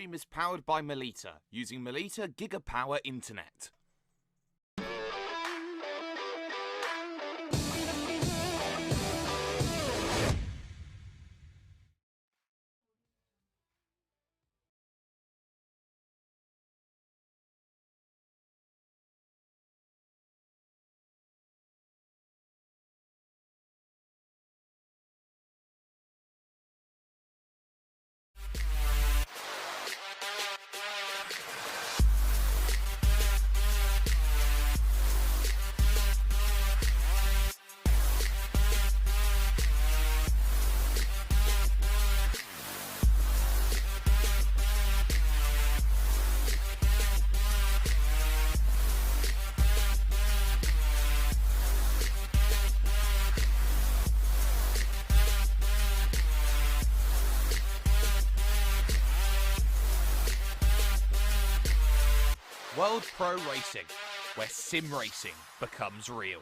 stream is powered by Melita, using Melita Gigapower Internet. World Pro Racing, where sim racing becomes real.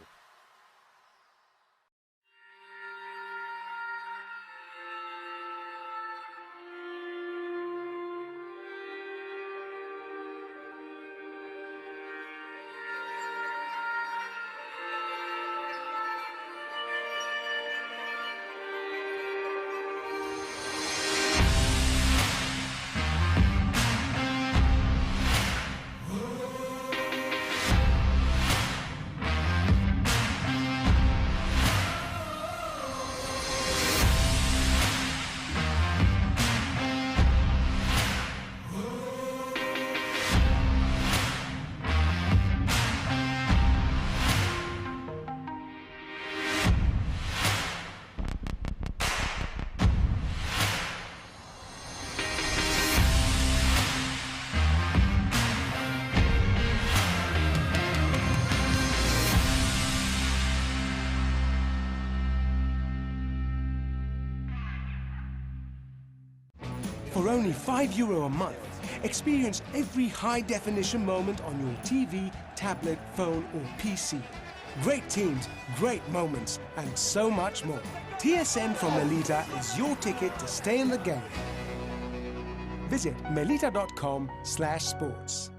For only €5 a month, experience every high-definition moment on your TV, tablet, phone or PC. Great teams, great moments, and so much more. TSN from Melita is your ticket to stay in the game. Visit melita.com/sports.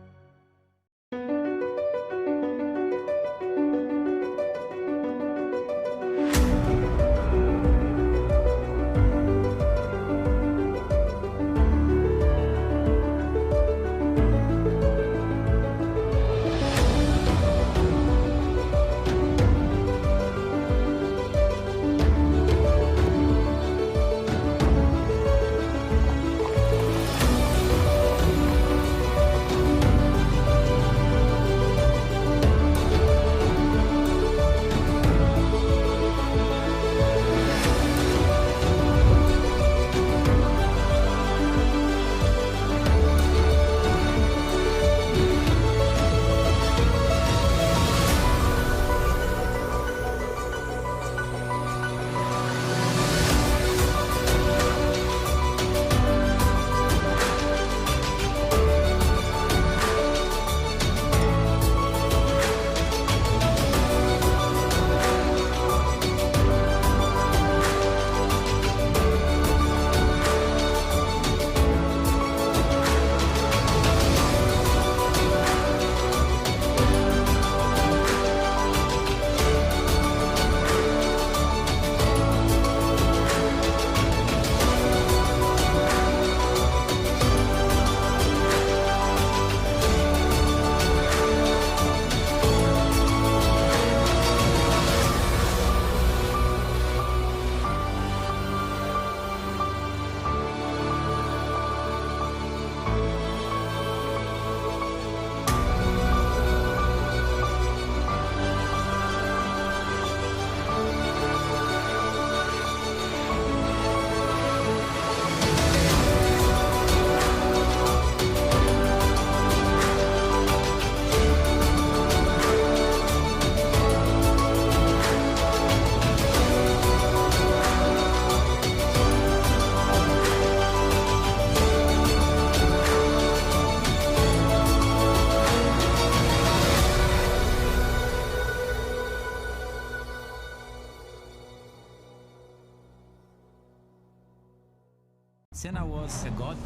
Senna was a god.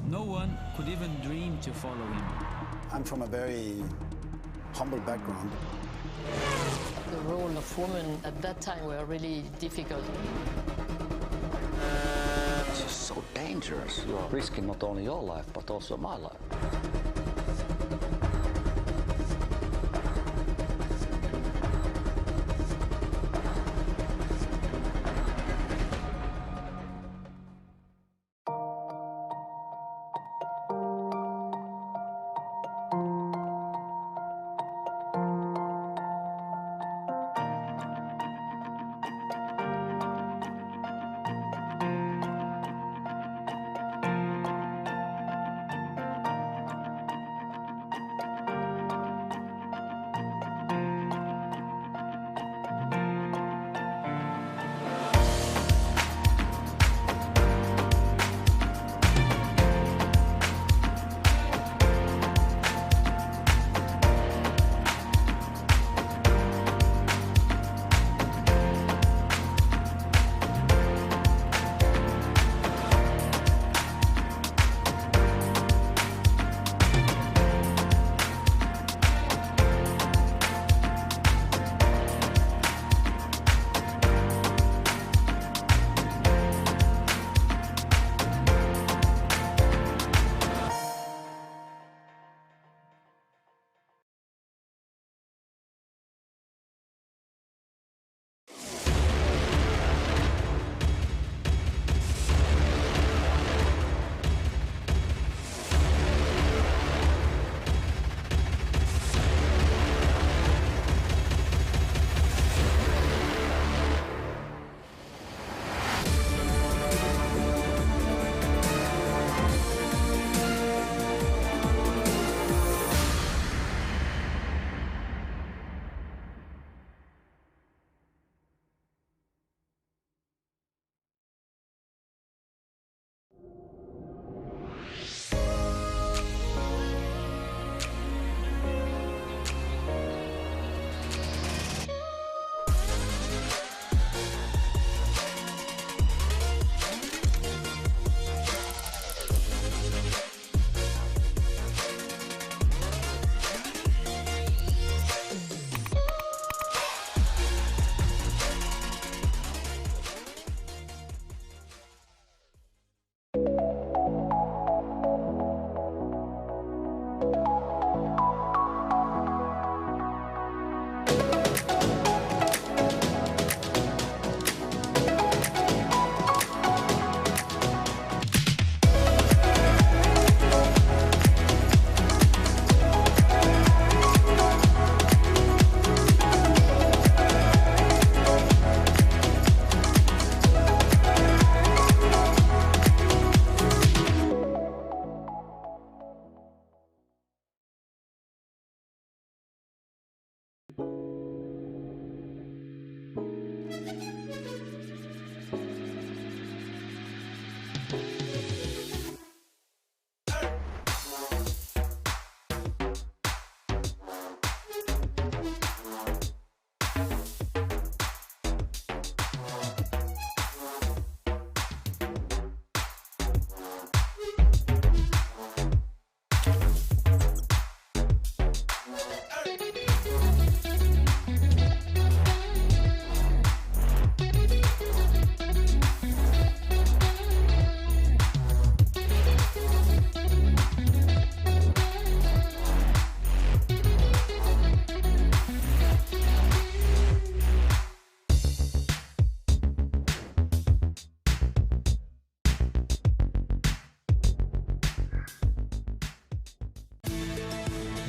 No one could even dream to follow him. I'm from a very humble background. The role of women at that time were really difficult. This is so dangerous. You are risking not only your life, but also my life.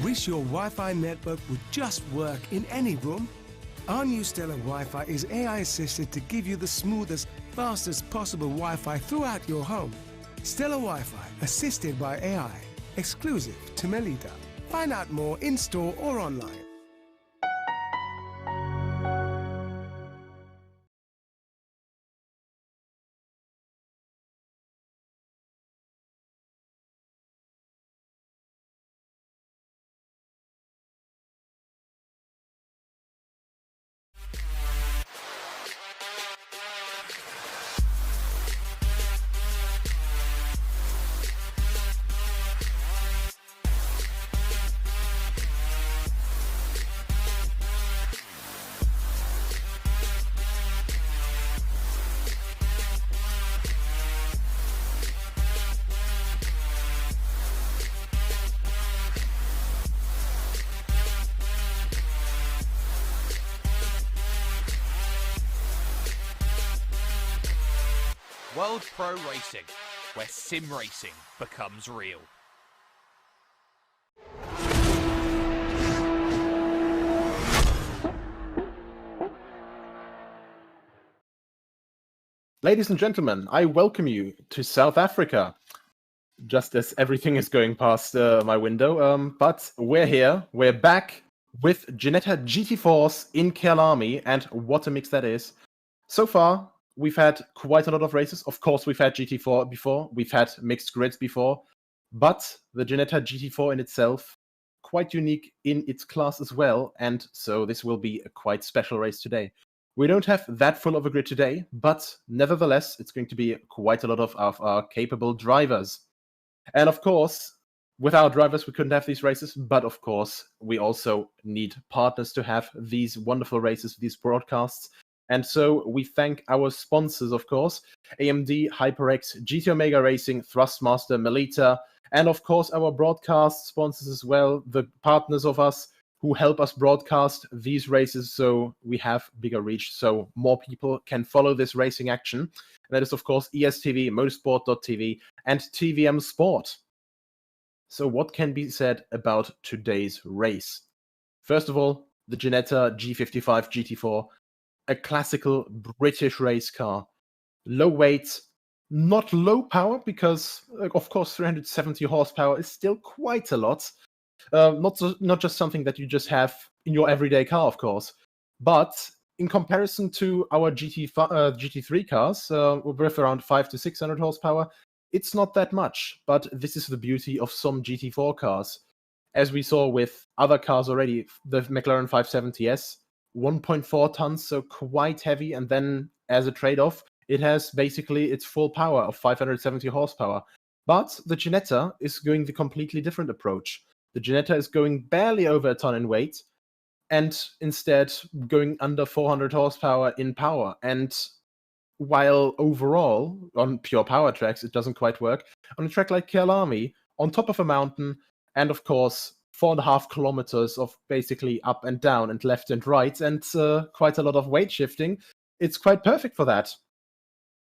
Wish your Wi-Fi network would just work in any room? Our new Stellar Wi-Fi is AI assisted to give you the smoothest, fastest possible Wi-Fi throughout your home. Stellar Wi-Fi assisted by AI, exclusive to Melita. Find out more in-store or online. World Pro Racing, where sim racing becomes real. Ladies and gentlemen, I welcome you to South Africa. Just as everything is going past my window, but we're here, we're back with Ginetta GT4s in Kyalami, and what a mix that is. So far, we've had quite a lot of races. Of course, we've had GT4 before, we've had mixed grids before, but the Ginetta GT4 in itself, quite unique in its class as well, and so this will be a quite special race today. We don't have that full of a grid today, but nevertheless, it's going to be quite a lot of our capable drivers. And of course, without drivers, we couldn't have these races, but of course, we also need partners to have these wonderful races, these broadcasts. And so we thank our sponsors, of course, AMD, HyperX, GT Omega Racing, Thrustmaster, Melita, and of course, our broadcast sponsors as well, the partners of us who help us broadcast these races so we have bigger reach, so more people can follow this racing action. And that is, of course, ESTV, Motorsport.tv, and TVM Sport. So what can be said about today's race? First of all, the Ginetta G55 GT4, a classical British race car. Low weight, not low power, because, of course, 370 horsepower is still quite a lot. Not just something that you just have in your everyday car, of course, but in comparison to our GT3 cars, with around 500 to 600 horsepower, it's not that much. But this is the beauty of some GT4 cars. As we saw with other cars already, the McLaren 570S, 1.4 tons, so quite heavy, and then as a trade-off, it has basically its full power of 570 horsepower. But the Ginetta is going the completely different approach. The Ginetta is going barely over a ton in weight, and instead going under 400 horsepower in power. And while overall, on pure power tracks, it doesn't quite work, on a track like Kyalami, on top of a mountain, and of course, 4.5 kilometers of basically up and down and left and right, and quite a lot of weight shifting, it's quite perfect for that.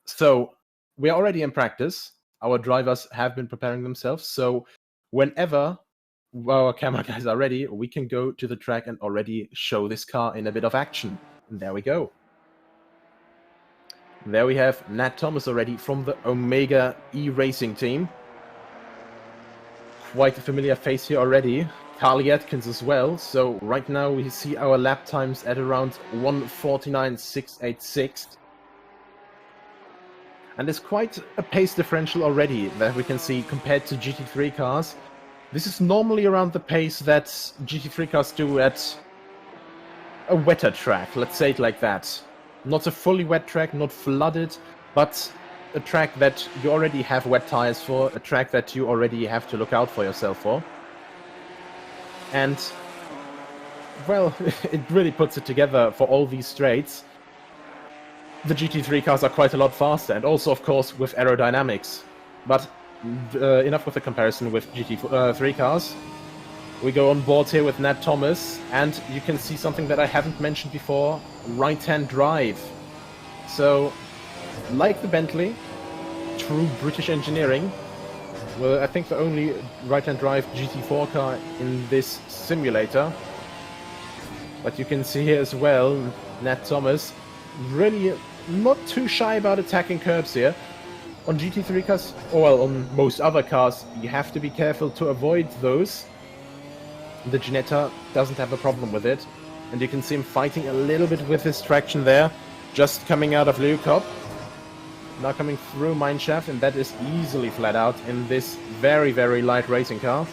So, we're already in practice. Our drivers have been preparing themselves, so whenever our camera guys are ready, we can go to the track and already show this car in a bit of action. And there we go. There we have Nat Thomas already from the Omega E-Racing team. Quite a familiar face here already. Carly Atkins as well. So right now we see our lap times at around 1:49.686. And there's quite a pace differential already that we can see compared to GT3 cars. This is normally around the pace that GT3 cars do at a wetter track, let's say it like that. Not a fully wet track, not flooded, but a track that you already have wet tires for, a track that you already have to look out for yourself for. And, well, it really puts it together for all these straights. The GT3 cars are quite a lot faster, and also, of course, with aerodynamics. But enough with the comparison with GT3 cars. We go on board here with Nat Thomas, and you can see something that I haven't mentioned before, right-hand drive. So, like the Bentley, true British engineering. Well, I think the only right-hand drive GT4 car in this simulator. But you can see here as well, Nat Thomas, really not too shy about attacking curbs here. On GT3 cars, or well, on most other cars, you have to be careful to avoid those. The Ginetta doesn't have a problem with it. And you can see him fighting a little bit with his traction there. Just coming out of Leukop. Now coming through Mineshaft, and that is easily flat out in this very, very light racing car.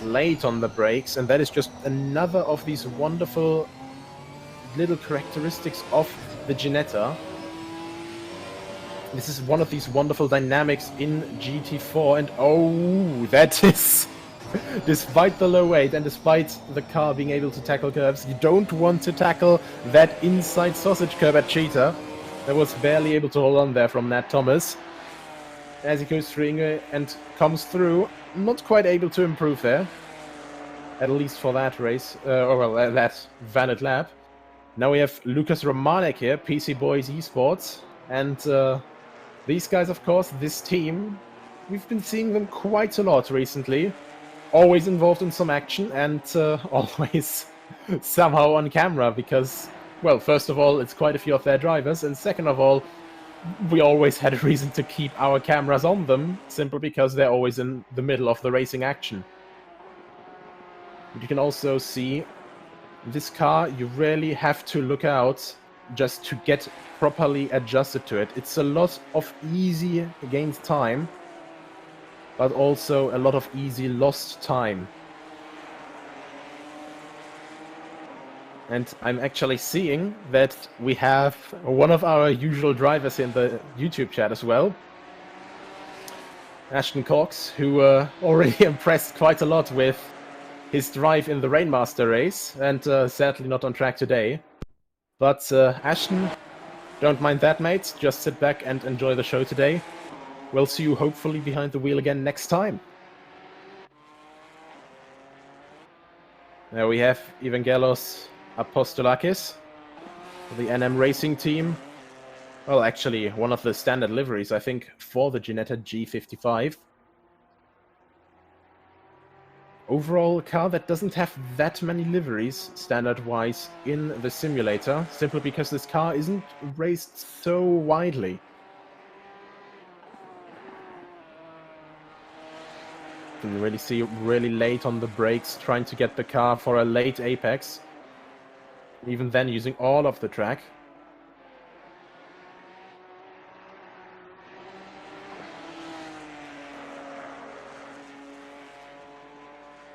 Late on the brakes, and that is just another of these wonderful little characteristics of the Ginetta. This is one of these wonderful dynamics in GT4, and oh, that is... Despite the low weight and despite the car being able to tackle curbs, you don't want to tackle that inside sausage curb at Cheetah. That was barely able to hold on there from Nat Thomas. As he goes through and comes through, not quite able to improve there. At least for that race, that valid lap. Now we have Lucas Romanek here, PC Boys Esports, and These guys, of course, this team, we've been seeing them quite a lot recently. Always involved in some action and always somehow on camera because, well, first of all, it's quite a few of their drivers, and second of all, we always had a reason to keep our cameras on them, simply because they're always in the middle of the racing action. But you can also see this car, you really have to look out just to get properly adjusted to it. It's a lot of easy gained time, but also a lot of easy lost time. And I'm actually seeing that we have one of our usual drivers in the YouTube chat as well, Ashton Cox, who already impressed quite a lot with his drive in the Rainmaster race, and sadly not on track today. But Ashton, don't mind that, mate. Just sit back and enjoy the show today. We'll see you hopefully behind the wheel again next time. There we have Evangelos Apostolakis, the NM Racing team. Well, actually, one of the standard liveries, I think, for the Ginetta G55. Overall, a car that doesn't have that many liveries, standard-wise, in the simulator, simply because this car isn't raced so widely. You can really see really late on the brakes, trying to get the car for a late apex. Even then, using all of the track.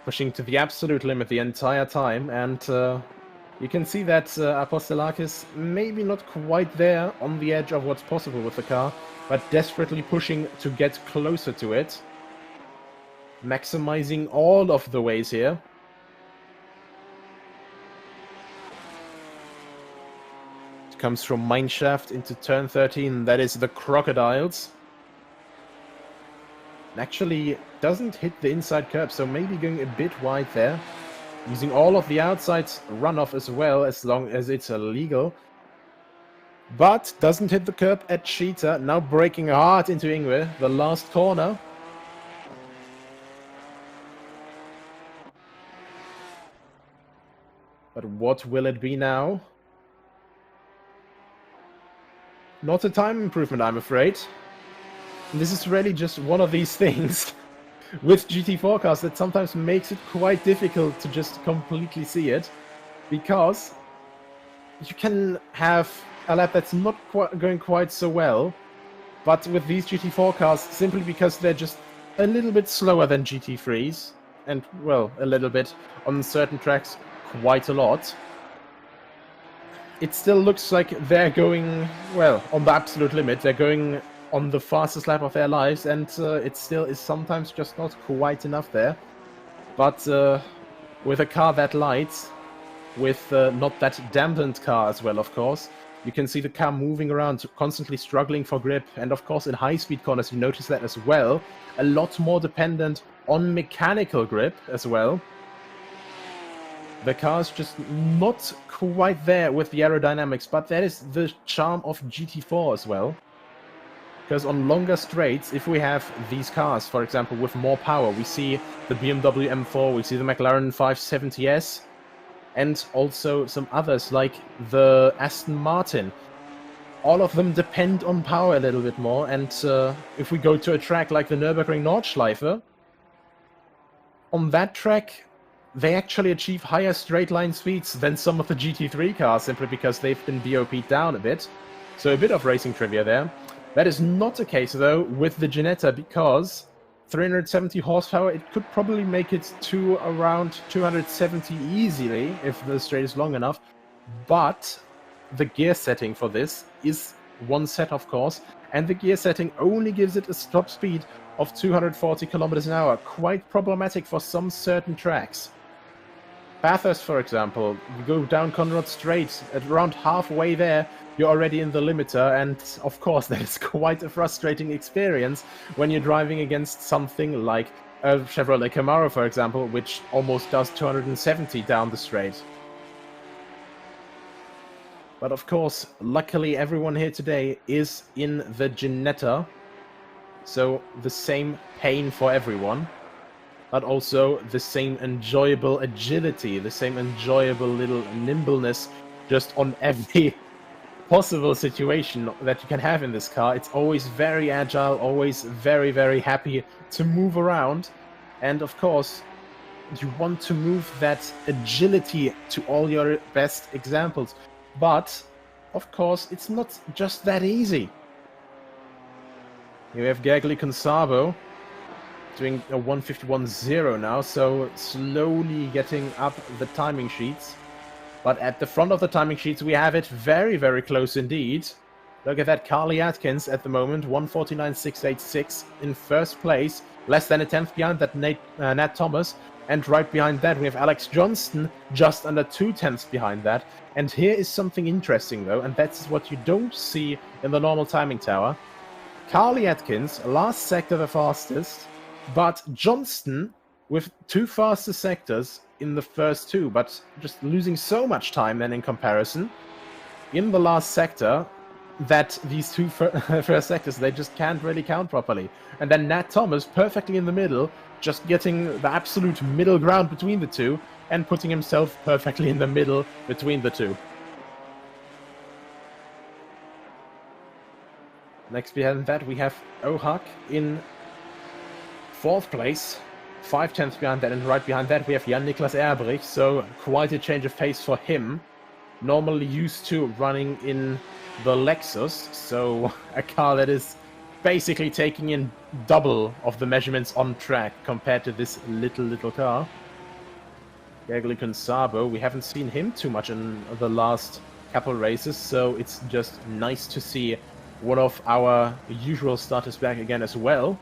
Pushing to the absolute limit the entire time, and you can see that Apostolakis maybe not quite there on the edge of what's possible with the car, but desperately pushing to get closer to it. Maximizing all of the ways here. It comes from Mineshaft into turn 13, that is the Crocodiles. Actually doesn't hit the inside curb, so maybe going a bit wide there. Using all of the outside runoff as well, as long as it's illegal. But doesn't hit the curb at Cheetah, now braking hard into Ingwe, the last corner. But what will it be now? Not a time improvement, I'm afraid. And this is really just one of these things with GT4 cars that sometimes makes it quite difficult to just completely see it. Because you can have a lap that's not going quite so well, but with these GT4 cars, simply because they're just a little bit slower than GT3s, and, well, a little bit on certain tracks, quite a lot, it still looks like they're going, well, on the absolute limit. They're going on the fastest lap of their lives, and it still is sometimes just not quite enough there. But with a car that light, with not that dampened car as well, of course, you can see the car moving around, constantly struggling for grip, and of course in high-speed corners you notice that as well. A lot more dependent on mechanical grip as well. The car's just not quite there with the aerodynamics, but that is the charm of GT4 as well. Because on longer straights, if we have these cars, for example, with more power, we see the BMW M4, we see the McLaren 570S, and also some others like the Aston Martin. All of them depend on power a little bit more, and if we go to a track like the Nürburgring Nordschleife, on that track, they actually achieve higher straight line speeds than some of the GT3 cars, simply because they've been BOP'd down a bit. So a bit of racing trivia there. That is not the case, though, with the Ginetta, because 370 horsepower, it could probably make it to around 270 easily, if the straight is long enough. But the gear setting for this is one set, of course, and the gear setting only gives it a top speed of 240 kilometers an hour. Quite problematic for some certain tracks. Bathurst, for example, you go down Conrad Straight, at around halfway there, you're already in the limiter, and of course that is quite a frustrating experience when you're driving against something like a Chevrolet Camaro, for example, which almost does 270 down the straight. But of course, luckily everyone here today is in the Ginetta. So the same pain for everyone. But also the same enjoyable agility, the same enjoyable little nimbleness just on every possible situation that you can have in this car. It's always very agile, always very, very happy to move around. And of course, you want to move that agility to all your best examples. But, of course, it's not just that easy. Here we have Gergely Consabo doing a 151.0 now, so slowly getting up the timing sheets. But at the front of the timing sheets, we have it very, very close indeed. Look at that, Carly Atkins at the moment, 149.686 in first place, less than a tenth behind that Nat Thomas. And right behind that, we have Alex Johnston, just under 2/10 behind that. And here is something interesting, though, and that's what you don't see in the normal timing tower. Carly Atkins, last sector the fastest, but Johnston with 2 fastest sectors in the first 2, but just losing so much time then in comparison in the last sector that these 2 first sectors, they just can't really count properly. And then Nat Thomas perfectly in the middle, just getting the absolute middle ground between the 2 and putting himself perfectly in the middle between the 2. Next behind that we have Ohak in 4th place, 5/10 behind that, and right behind that we have Jan-Niklas Erbrich, so quite a change of pace for him. Normally used to running in the Lexus, so a car that is basically taking in double of the measurements on track compared to this little car. Gergely Consabo, we haven't seen him too much in the last couple races, so it's just nice to see one of our usual starters back again as well.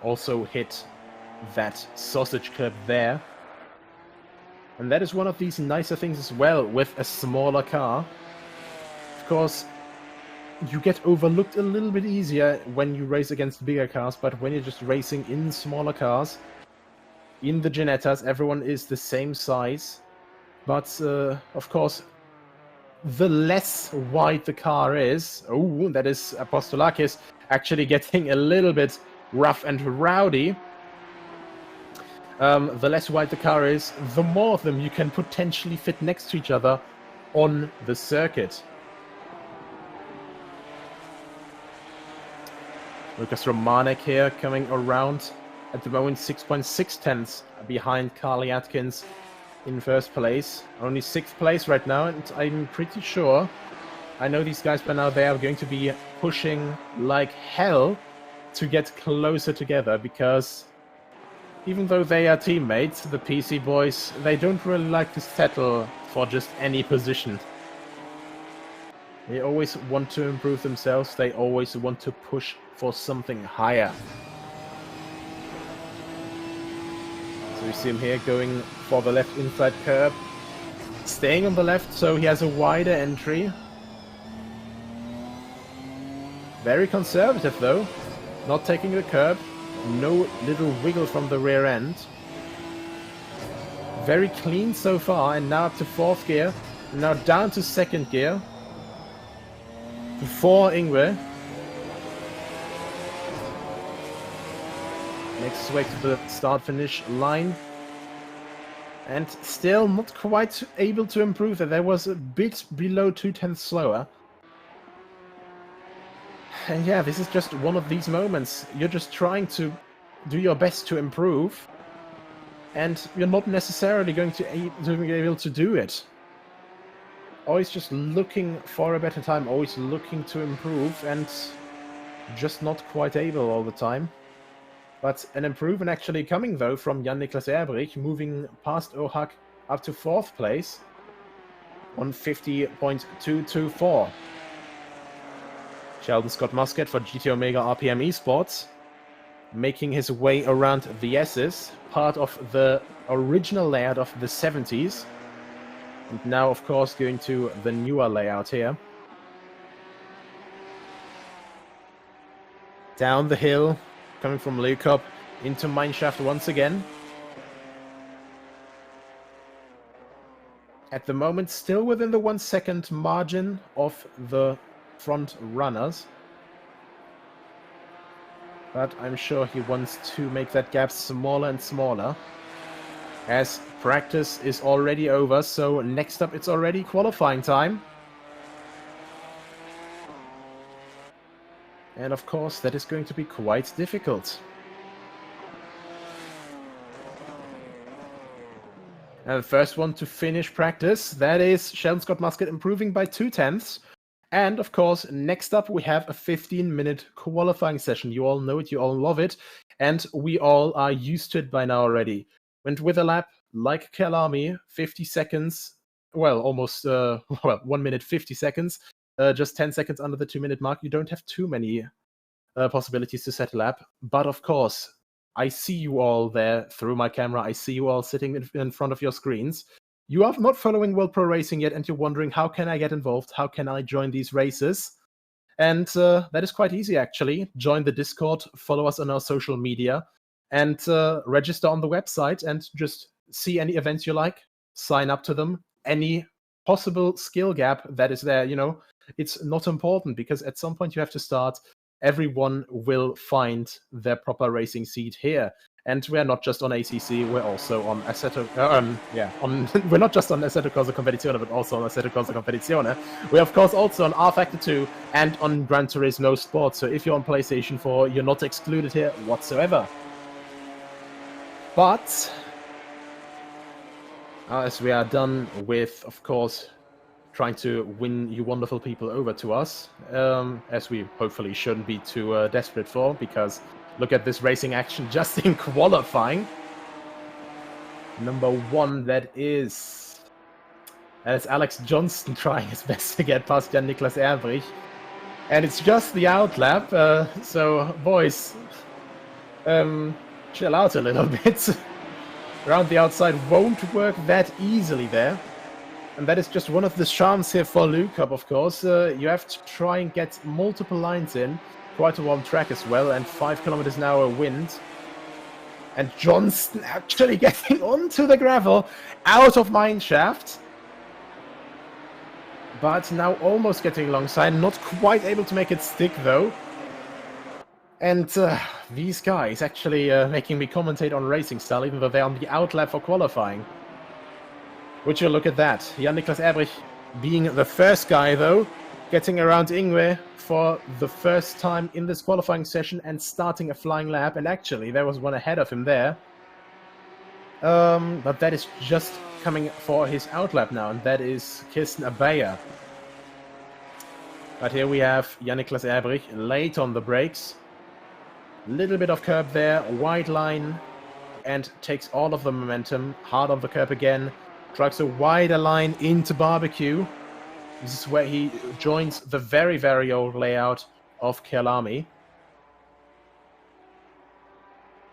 Also hit that sausage curb there. And that is one of these nicer things as well with a smaller car. Of course, you get overlooked a little bit easier when you race against bigger cars, but when you're just racing in smaller cars, in the Ginettas, everyone is the same size. But, of course, the less wide the car is... Oh, that is Apostolakis actually getting a little bit rough and rowdy. The less wide the car is, the more of them you can potentially fit next to each other on the circuit. Lucas Romanek here coming around at the moment, 6.6 behind Carly Atkins in first place. Only 6th place right now, and I'm pretty sure, I know these guys by now, they are going to be pushing like hell to get closer together, because even though they are teammates, the PC boys, they don't really like to settle for just any position. They always want to improve themselves, they always want to push for something higher. So we see him here going for the left inside curb, staying on the left so he has a wider entry. Very conservative though, not taking the curb, no little wiggle from the rear end. Very clean so far, and now up to 4th gear, and now down to 2nd gear. For Ingwe. Makes his way to the start-finish line. And still not quite able to improve that. There was a bit below 2/10 slower. And yeah, this is just one of these moments. You're just trying to do your best to improve. And you're not necessarily going to be able to do it. Always just looking for a better time, always looking to improve, and just not quite able all the time. But an improvement actually coming though from Jan-Niklas Erbrich, moving past Ohak up to 4th place, 150.224. Sheldon Scott Muscat for GT Omega RPM Esports, making his way around the S's, part of the original layout of the 70s. And now, of course, going to the newer layout here. Down the hill, coming from Leukop into Mineshaft once again. At the moment, still within the 1 second margin of the front runners. But I'm sure he wants to make that gap smaller and smaller, as practice is already over. So next up, it's already qualifying time. And of course, that is going to be quite difficult. And the first one to finish practice, that is Sheldon Scott Muscat, improving by 2/10. And of course, next up, we have a 15-minute qualifying session. You all know it, you all love it, and we all are used to it by now already. Went with a lap like Kyalami, 50 seconds, well, almost 1 minute 50 seconds, just 10 seconds under the 2-minute mark. You don't have too many possibilities to set a lap, but of course, I see you all there through my camera. I see you all sitting in front of your screens. You are not following World Pro Racing yet, and you're wondering, how can I get involved? How can I join these races? And that is quite easy, actually. Join the Discord, follow us on our social media, and register on the website and just see any events you like, sign up to them. Any possible skill gap that is there, you know, it's not important, because at some point you have to start. Everyone will find their proper racing seat here. And we're not just on ACC, we're also on Assetto, we're not just on Assetto Corsa Competizione, but also on Assetto Corsa Competizione. We're of course also on R Factor 2 and on Gran Turismo Sport. So if you're on PlayStation 4, you're not excluded here whatsoever. But as we are done with, of course, trying to win you wonderful people over to us, as we hopefully shouldn't be too desperate for, because look at this racing action just in qualifying. Number 1, that is Alex Johnston trying his best to get past Jan-Niklas Erbrich. And it's just the outlap, so boys, chill out a little bit. Around the outside won't work that easily there. And that is just one of the charms here for Luke Cup, of course. You have to try and get multiple lines in. Quite a warm track as well, and 5 kilometers an hour wind. And Johnston actually getting onto the gravel, out of mineshaft. But now almost getting alongside, not quite able to make it stick though. And these guys actually making me commentate on racing style, even though they're on the outlap for qualifying. Would you look at that? Jan-Niklas Erbrich being the first guy, though, getting around Ingwe for the first time in this qualifying session and starting a flying lap. And actually, there was one ahead of him there. But that is just coming for his outlap now, and that is Kirsten Abaya. But here we have Jan-Niklas Erbrich late on the brakes. Little bit of curb there, wide line, and takes all of the momentum. Hard on the curb again. Drags a wider line into barbecue. This is where he joins the very, very old layout of Kyalami.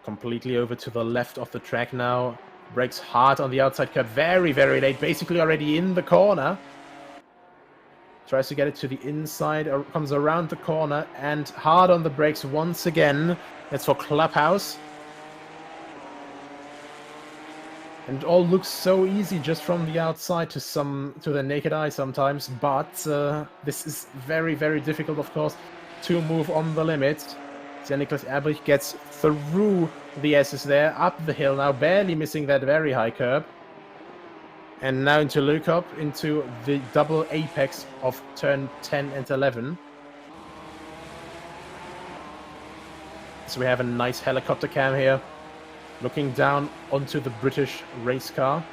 Completely over to the left of the track now. Brakes hard on the outside curb. Very, very late. Basically already in the corner. Tries to get it to the inside. Comes around the corner and hard on the brakes once again. That's for Clubhouse. And it all looks so easy just from the outside to the naked eye sometimes, but this is very, very difficult, of course, to move on the limit. Jan-Niklas Erbrich gets through the S's there, up the hill now, barely missing that very high curb. And now into Lukop, into the double apex of turn 10 and 11. So we have a nice helicopter cam here. Looking down onto the British race car.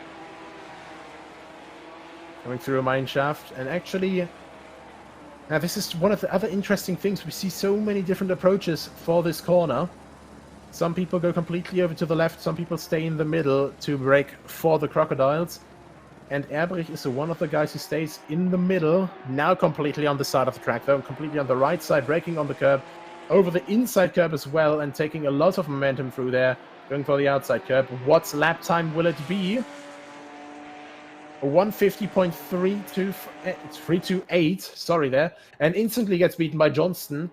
Going through a mine shaft. And actually, now this is one of the other interesting things. We see so many different approaches for this corner. Some people go completely over to the left. Some people stay in the middle to brake for the crocodiles. And Erbrich is one of the guys who stays in the middle. Now completely on the side of the track, though. Completely on the right side, braking on the curb. Over the inside curb as well. And taking a lot of momentum through there. Going for the outside curb. What lap time will it be? 150.328. Sorry there. And instantly gets beaten by Johnston.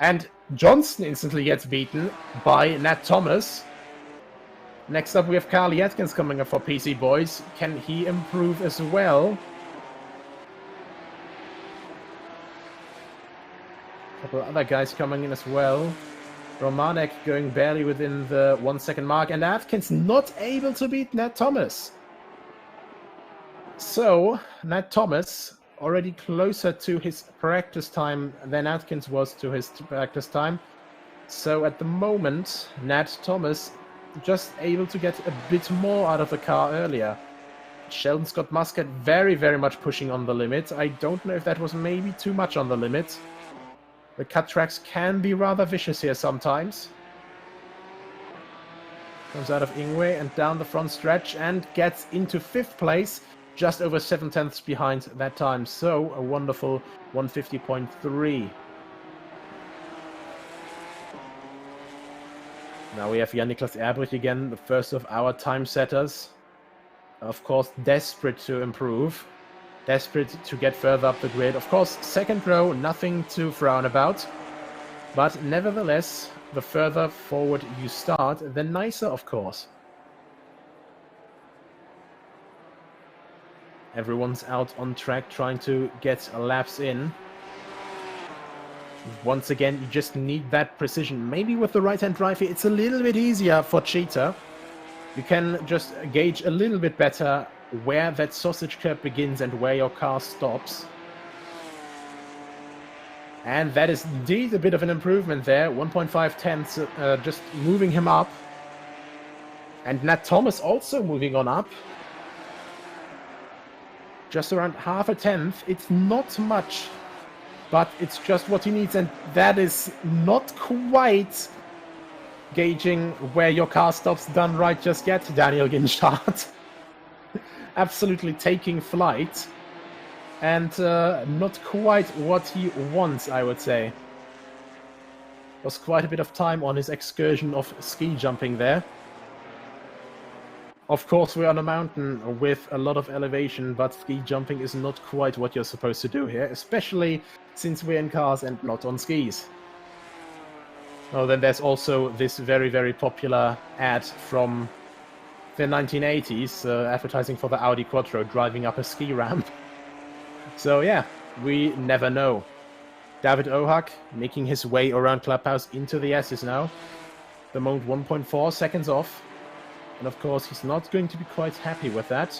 And Johnston instantly gets beaten by Nat Thomas. Next up, we have Carly Atkins coming up for PC Boys. Can he improve as well? A couple of other guys coming in as well. Romanek going barely within the 1 second mark, and Atkins not able to beat Nat Thomas. So, Nat Thomas already closer to his practice time than Atkins was to his practice time. So at the moment, Nat Thomas just able to get a bit more out of the car earlier. Sheldon Scott Muscat very, very much pushing on the limit. I don't know if that was maybe too much on the limit. The cut tracks can be rather vicious here sometimes. Comes out of Ingwe and down the front stretch and gets into 5th place. Just over 7 tenths behind that time. So a wonderful 150.3. Now we have Jan-Niklas Erbrich again, the first of our time setters. Of course, desperate to improve. Desperate to get further up the grid. Of course, second row, nothing to frown about. But nevertheless, the further forward you start, the nicer, of course. Everyone's out on track trying to get laps in. Once again, you just need that precision. Maybe with the right-hand drive here, it's a little bit easier for Cheetah. You can just gauge a little bit better where that sausage curb begins and where your car stops. And that is indeed a bit of an improvement there. 1.5 tenths, just moving him up. And Nat Thomas also moving on up. Just around half a tenth. It's not much, but it's just what he needs. And that is not quite gauging where your car stops done right just yet, Daniel Ginchard. Absolutely taking flight. And not quite what he wants, I would say. Was quite a bit of time on his excursion of ski jumping there. Of course, we're on a mountain with a lot of elevation, but ski jumping is not quite what you're supposed to do here, especially since we're in cars and not on skis. Oh, then there's also this very, very popular ad from the 1980s, advertising for the Audi Quattro, driving up a ski ramp. So yeah, we never know. David Ohak making his way around Clubhouse into the S's now. The moment 1.4 seconds off. And of course, he's not going to be quite happy with that.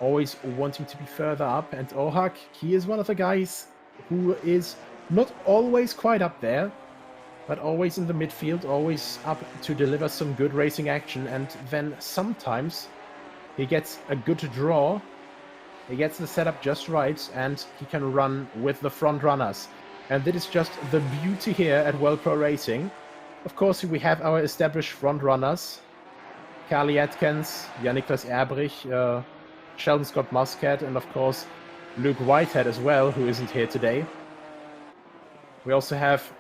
Always wanting to be further up. And Ohak, he is one of the guys who is not always quite up there, but always in the midfield, always up to deliver some good racing action. And then sometimes he gets a good draw. He gets the setup just right, and he can run with the front runners. And that is just the beauty here at World Pro Racing. Of course, we have our established front runners. Carly Atkins, Jan-Niklas Erbrich, Sheldon Scott Muscat, and of course Luke Whitehead as well, who isn't here today. We also have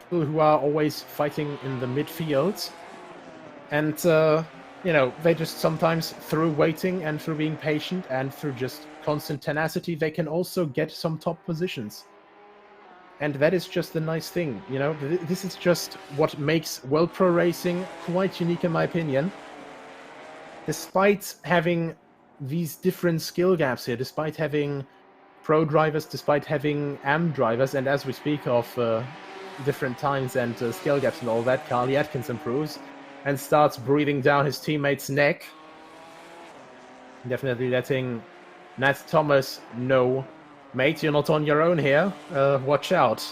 people who are always fighting in the midfield. And, you know, they just sometimes, through waiting and through being patient and through just constant tenacity, they can also get some top positions. And that is just the nice thing, you know. This is just what makes World Pro Racing quite unique in my opinion. Despite having these different skill gaps here, despite having pro drivers, despite having AM drivers, and as we speak of different times and skill gaps and all that, Carly Atkins improves and starts breathing down his teammate's neck. Definitely letting Nat Thomas know, mate, you're not on your own here, watch out.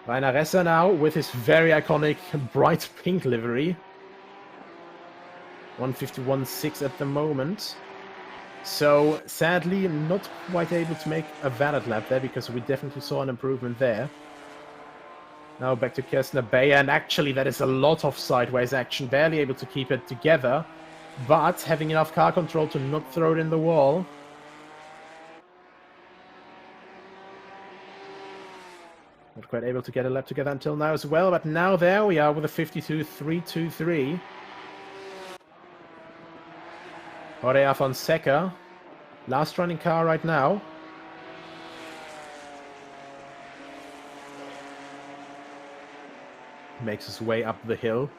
Rainer Resser now with his very iconic bright pink livery. 151.6 at the moment. So sadly not quite able to make a valid lap there because we definitely saw an improvement there. Now back to Kirstner Bay, and actually that is a lot of sideways action, barely able to keep it together, but having enough car control to not throw it in the wall. Not quite able to get a lap together until now as well, but now there we are with a 52.323. Jorge Fonseca, last running car right now. Makes his way up the hill.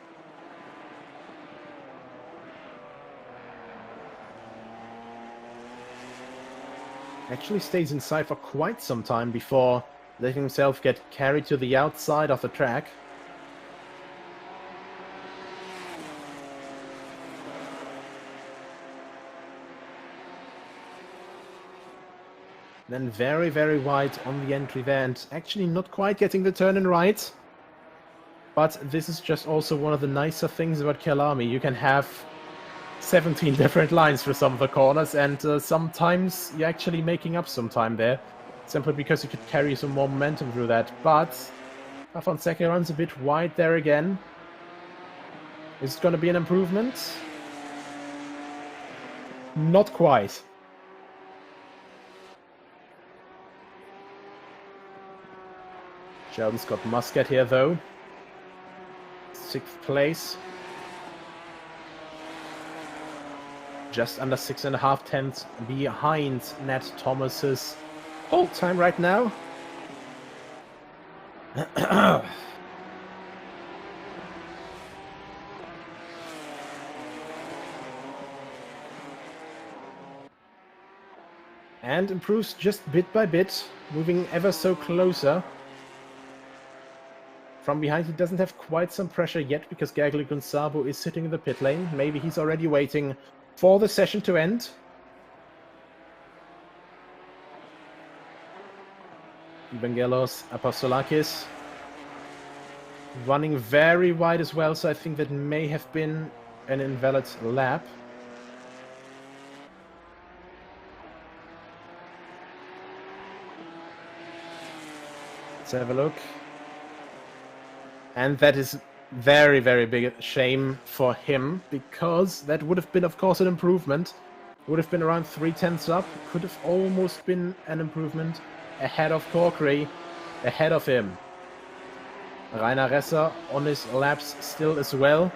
Actually stays inside for quite some time before letting himself get carried to the outside of the track. Then very, very wide on the entry there, and actually not quite getting the turn in right. But this is just also one of the nicer things about Kyalami. You can have 17 different lines for some of the corners, and sometimes you're actually making up some time there, simply because you could carry some more momentum through that. But Fonseca runs a bit wide there again. Is it going to be an improvement? Not quite. Sheldon's got Muscat here though. 6th place. Just under 6.5 tenths behind Nat Thomas's hold time right now. And improves just bit by bit, moving ever so closer. From behind, he doesn't have quite some pressure yet because Gagliardi Gonzalo is sitting in the pit lane. Maybe he's already waiting for the session to end. Evangelos Apostolakis running very wide as well, so I think that may have been an invalid lap. Let's have a look. And that is very, very big shame for him, because that would have been, of course, an improvement. Would have been around 3 tenths up. Could have almost been an improvement ahead of Corkery, ahead of him. Rainer Resser on his laps still as well.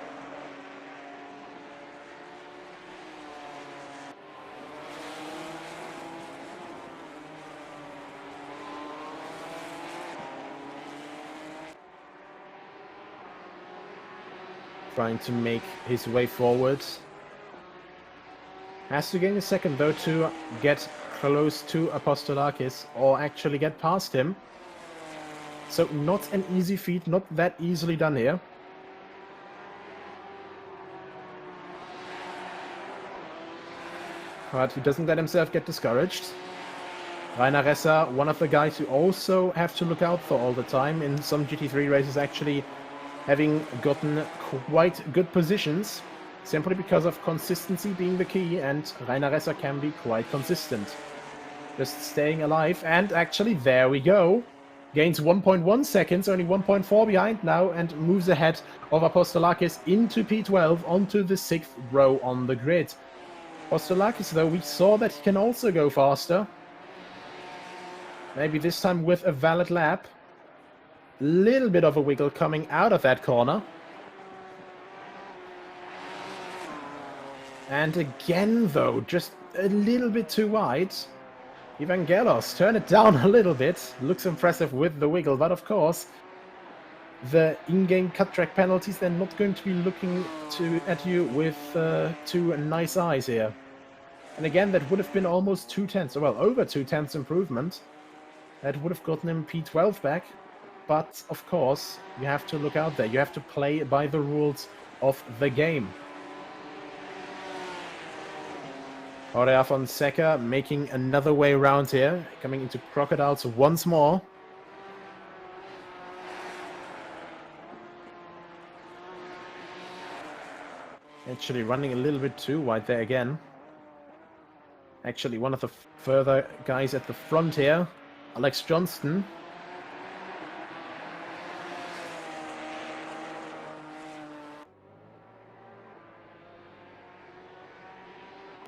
Trying to make his way forward. Has to gain a second though to get close to Apostolakis, or actually get past him. So not an easy feat, not that easily done here. But he doesn't let himself get discouraged. Rainer Resser, one of the guys who also have to look out for all the time in some GT3 races, actually having gotten quite good positions, simply because of consistency being the key, and Rainer Resser can be quite consistent. Just staying alive, and actually there we go. Gains 1.1 seconds, only 1.4 behind now, and moves ahead of Apostolakis into P12 onto the 6th row on the grid. Apostolakis though, we saw that he can also go faster. Maybe this time with a valid lap. Little bit of a wiggle coming out of that corner. And again though, just a little bit too wide. Evangelos, turn it down a little bit. Looks impressive with the wiggle, but of course, the in-game cut track penalties, they're not going to be looking at you with two nice eyes here. And again, that would have been almost 2 tenths, well, over 2 tenths improvement. That would have gotten him P12 back. But, of course, you have to look out there. You have to play by the rules of the game. Jorge Fonseca making another way around here. Coming into Crocodiles once more. Actually running a little bit too wide there again. Actually, one of the further guys at the front here, Alex Johnston.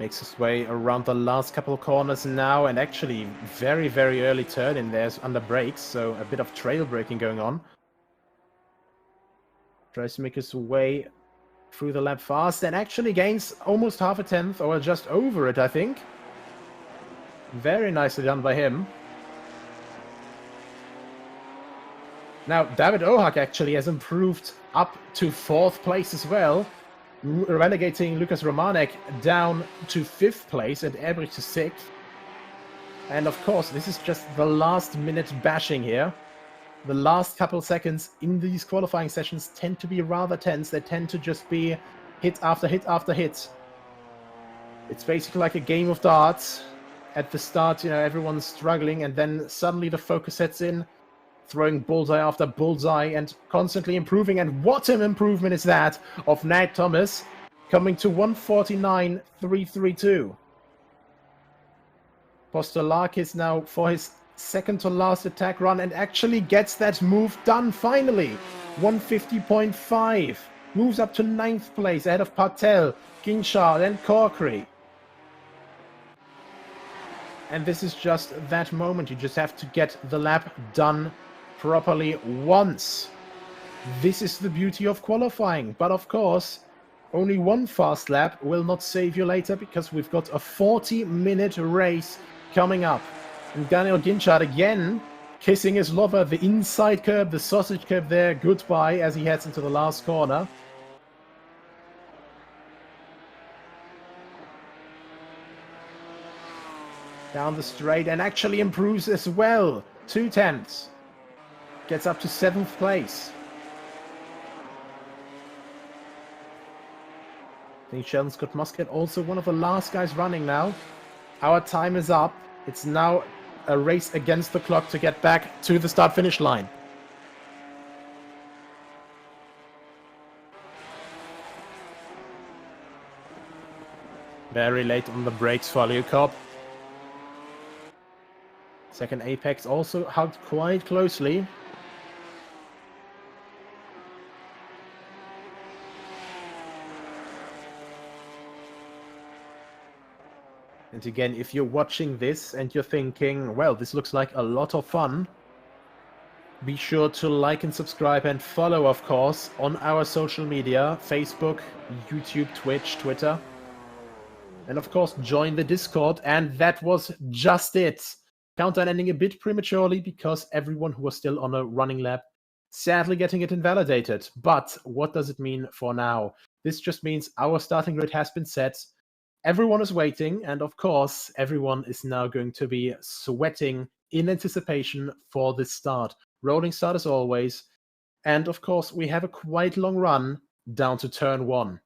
Makes his way around the last couple of corners now, and actually very, very early turn in there under brakes, so a bit of trail braking going on. Tries to make his way through the lap fast, and actually gains almost half a tenth, or just over it, I think. Very nicely done by him. Now, David Ohak actually has improved up to 4th place as well, relegating Lukas Romanek down to 5th place and Ebrich to 6th. And of course, this is just the last minute bashing here. The last couple seconds in these qualifying sessions tend to be rather tense. They tend to just be hit after hit after hit. It's basically like a game of darts. At the start, you know, everyone's struggling, and then suddenly the focus sets in, throwing bullseye after bullseye and constantly improving. And what an improvement is that of Nat Thomas, coming to 149.332. Postolakis now for his second to last attack run and actually gets that move done finally. 150.5. Moves up to 9th place ahead of Patel, Ginchard and Corkery. And this is just that moment. You just have to get the lap done properly once. This is the beauty of qualifying. But of course, only one fast lap will not save you later, because we've got a 40-minute race coming up. And Daniel Ginchard again kissing his lover, the inside curb, the sausage curb there, goodbye as he heads into the last corner. Down the straight and actually improves as well. 2/10. Gets up to 7th place. I think Sheldon Scott Muscat also one of the last guys running now. Our time is up. It's now a race against the clock to get back to the start-finish line. Very late on the brakes for Leo Cobb. Second apex also hugged quite closely. And again, if you're watching this and you're thinking, well, this looks like a lot of fun, be sure to like and subscribe and follow, of course, on our social media, Facebook, YouTube, Twitch, Twitter. And of course, join the Discord. And that was just it. Countdown ending a bit prematurely because everyone who was still on a running lap, sadly getting it invalidated. But what does it mean for now? This just means our starting grid has been set. Everyone is waiting, and of course, everyone is now going to be sweating in anticipation for this start. Rolling start as always. And of course, we have a quite long run down to turn 1.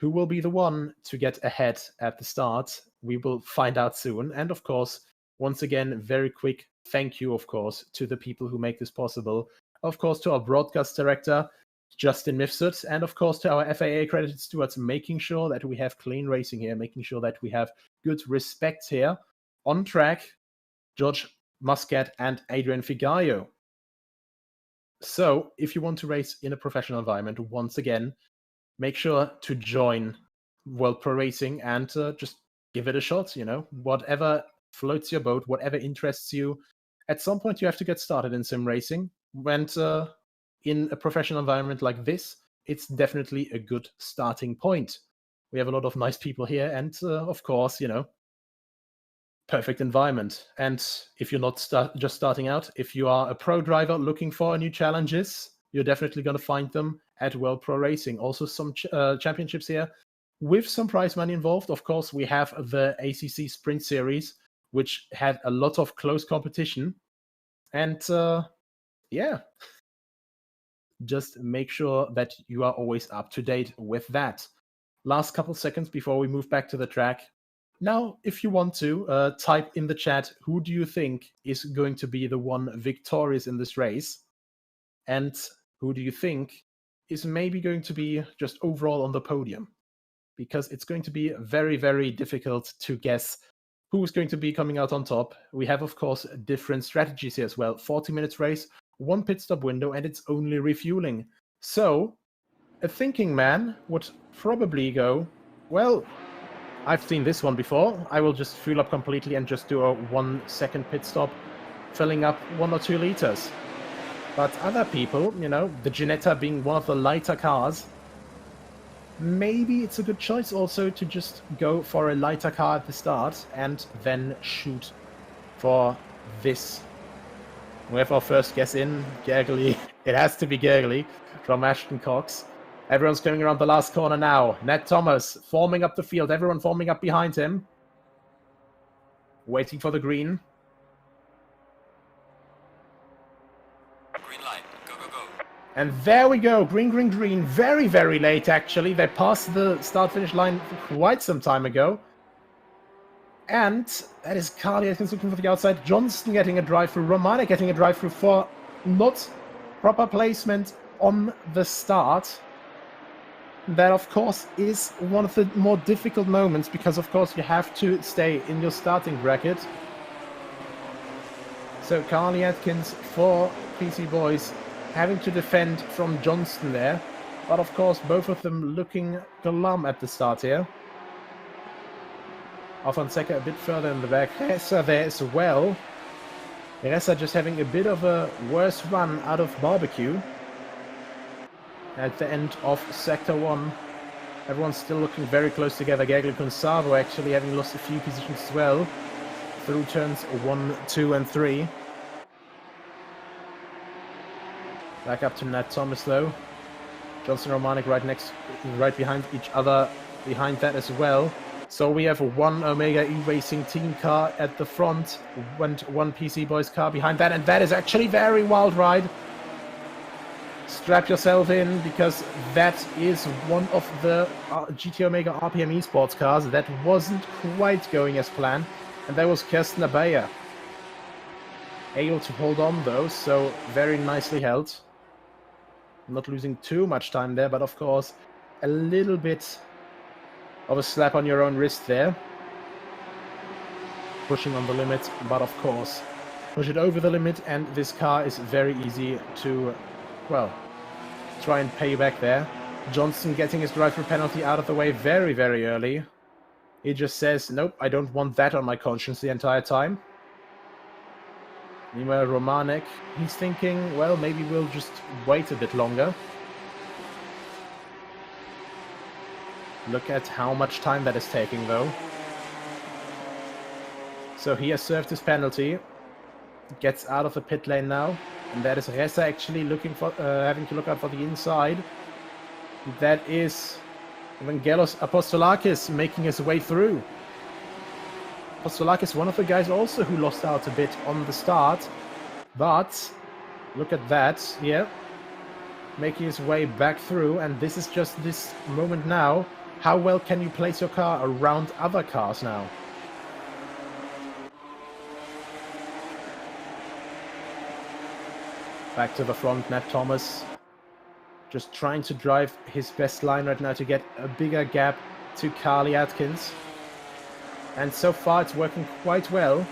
Who will be the one to get ahead at the start? We will find out soon. And of course, once again, very quick thank you, of course, to the people who make this possible. Of course, to our broadcast director, Justin Mifsud, and of course to our FAA accredited stewards, making sure that we have clean racing here, making sure that we have good respect here on track, George Muscat and Adrian Figallo. So if you want to race in a professional environment, once again, make sure to join World Pro Racing and just give it a shot, you know, whatever floats your boat, whatever interests you. At some point you have to get started in sim racing, and in a professional environment like this, it's definitely a good starting point. We have a lot of nice people here, and of course, you know, perfect environment. And if you're not just starting out, if you are a pro driver looking for new challenges, you're definitely going to find them at World Pro Racing. Also some championships here with some prize money involved. Of course, we have the ACC Sprint Series, which had a lot of close competition. And yeah, just make sure that you are always up to date with that. Last couple seconds before we move back to the track. Now, if you want to, type in the chat, who do you think is going to be the one victorious in this race? And who do you think is maybe going to be just overall on the podium? Because it's going to be very, very difficult to guess who's going to be coming out on top. We have, of course, different strategies here as well. 40 minutes race, 1 pit stop window, and it's only refueling. So, a thinking man would probably go, well, I've seen this one before. I will just fuel up completely and just do a 1 second pit stop, filling up 1 or 2 liters. But other people, you know, the Ginetta being one of the lighter cars, maybe it's a good choice also to just go for a lighter car at the start and then shoot for this We have our first guess in. Gergely. It has to be Gergely from Ashton Cox. Everyone's coming around the last corner now. Ned Thomas forming up the field. Everyone forming up behind him. Waiting for the green. Green light. Go, go, go. And there we go. Green, green, green. Very, very late, actually. They passed the start-finish line quite some time ago. And that is Carly Atkins looking for the outside. Johnston getting a drive-through. Romana getting a drive-through for not proper placement on the start. That, of course, is one of the more difficult moments because, of course, you have to stay in your starting bracket. So Carly Atkins for PC Boys having to defend from Johnston there. But, of course, both of them looking glum at the start here. Fonseca a bit further in the back. Ressa there as well. Ressa just having a bit of a worse run out of barbecue. At the end of Sector 1. Everyone's still looking very close together. Gergely Consavo actually having lost a few positions as well. Through turns 1, 2 and 3. Back up to Nat Thomas though. Johnson Romanik right behind each other. Behind that as well. So we have one Omega E-Racing team car at the front, and one PC Boys car behind that, and that is actually very wild ride. Strap yourself in, because that is one of the GT Omega RPM Esports cars that wasn't quite going as planned, and that was Kirsten Abaya. Able to hold on though, so very nicely held. Not losing too much time there, but of course a little bit of a slap on your own wrist there. Pushing on the limit, but of course push it over the limit, and this car is very easy to, well, try and pay back there. Johnson getting his drive-through penalty out of the way very, very early. He just says, nope, I don't want that on my conscience the entire time. Meanwhile, Romanek, he's thinking, well, maybe we'll just wait a bit longer. Look at how much time that is taking, though. So he has served his penalty. Gets out of the pit lane now. And that is Ressa actually looking for, having to look out for the inside. That is Vangelos Apostolakis making his way through. Apostolakis, one of the guys also who lost out a bit on the start. But look at that here. Making his way back through. And this is just this moment now. How well can you place your car around other cars now? Back to the front, Nat Thomas. Just trying to drive his best line right now to get a bigger gap to Carly Atkins. And so far it's working quite well.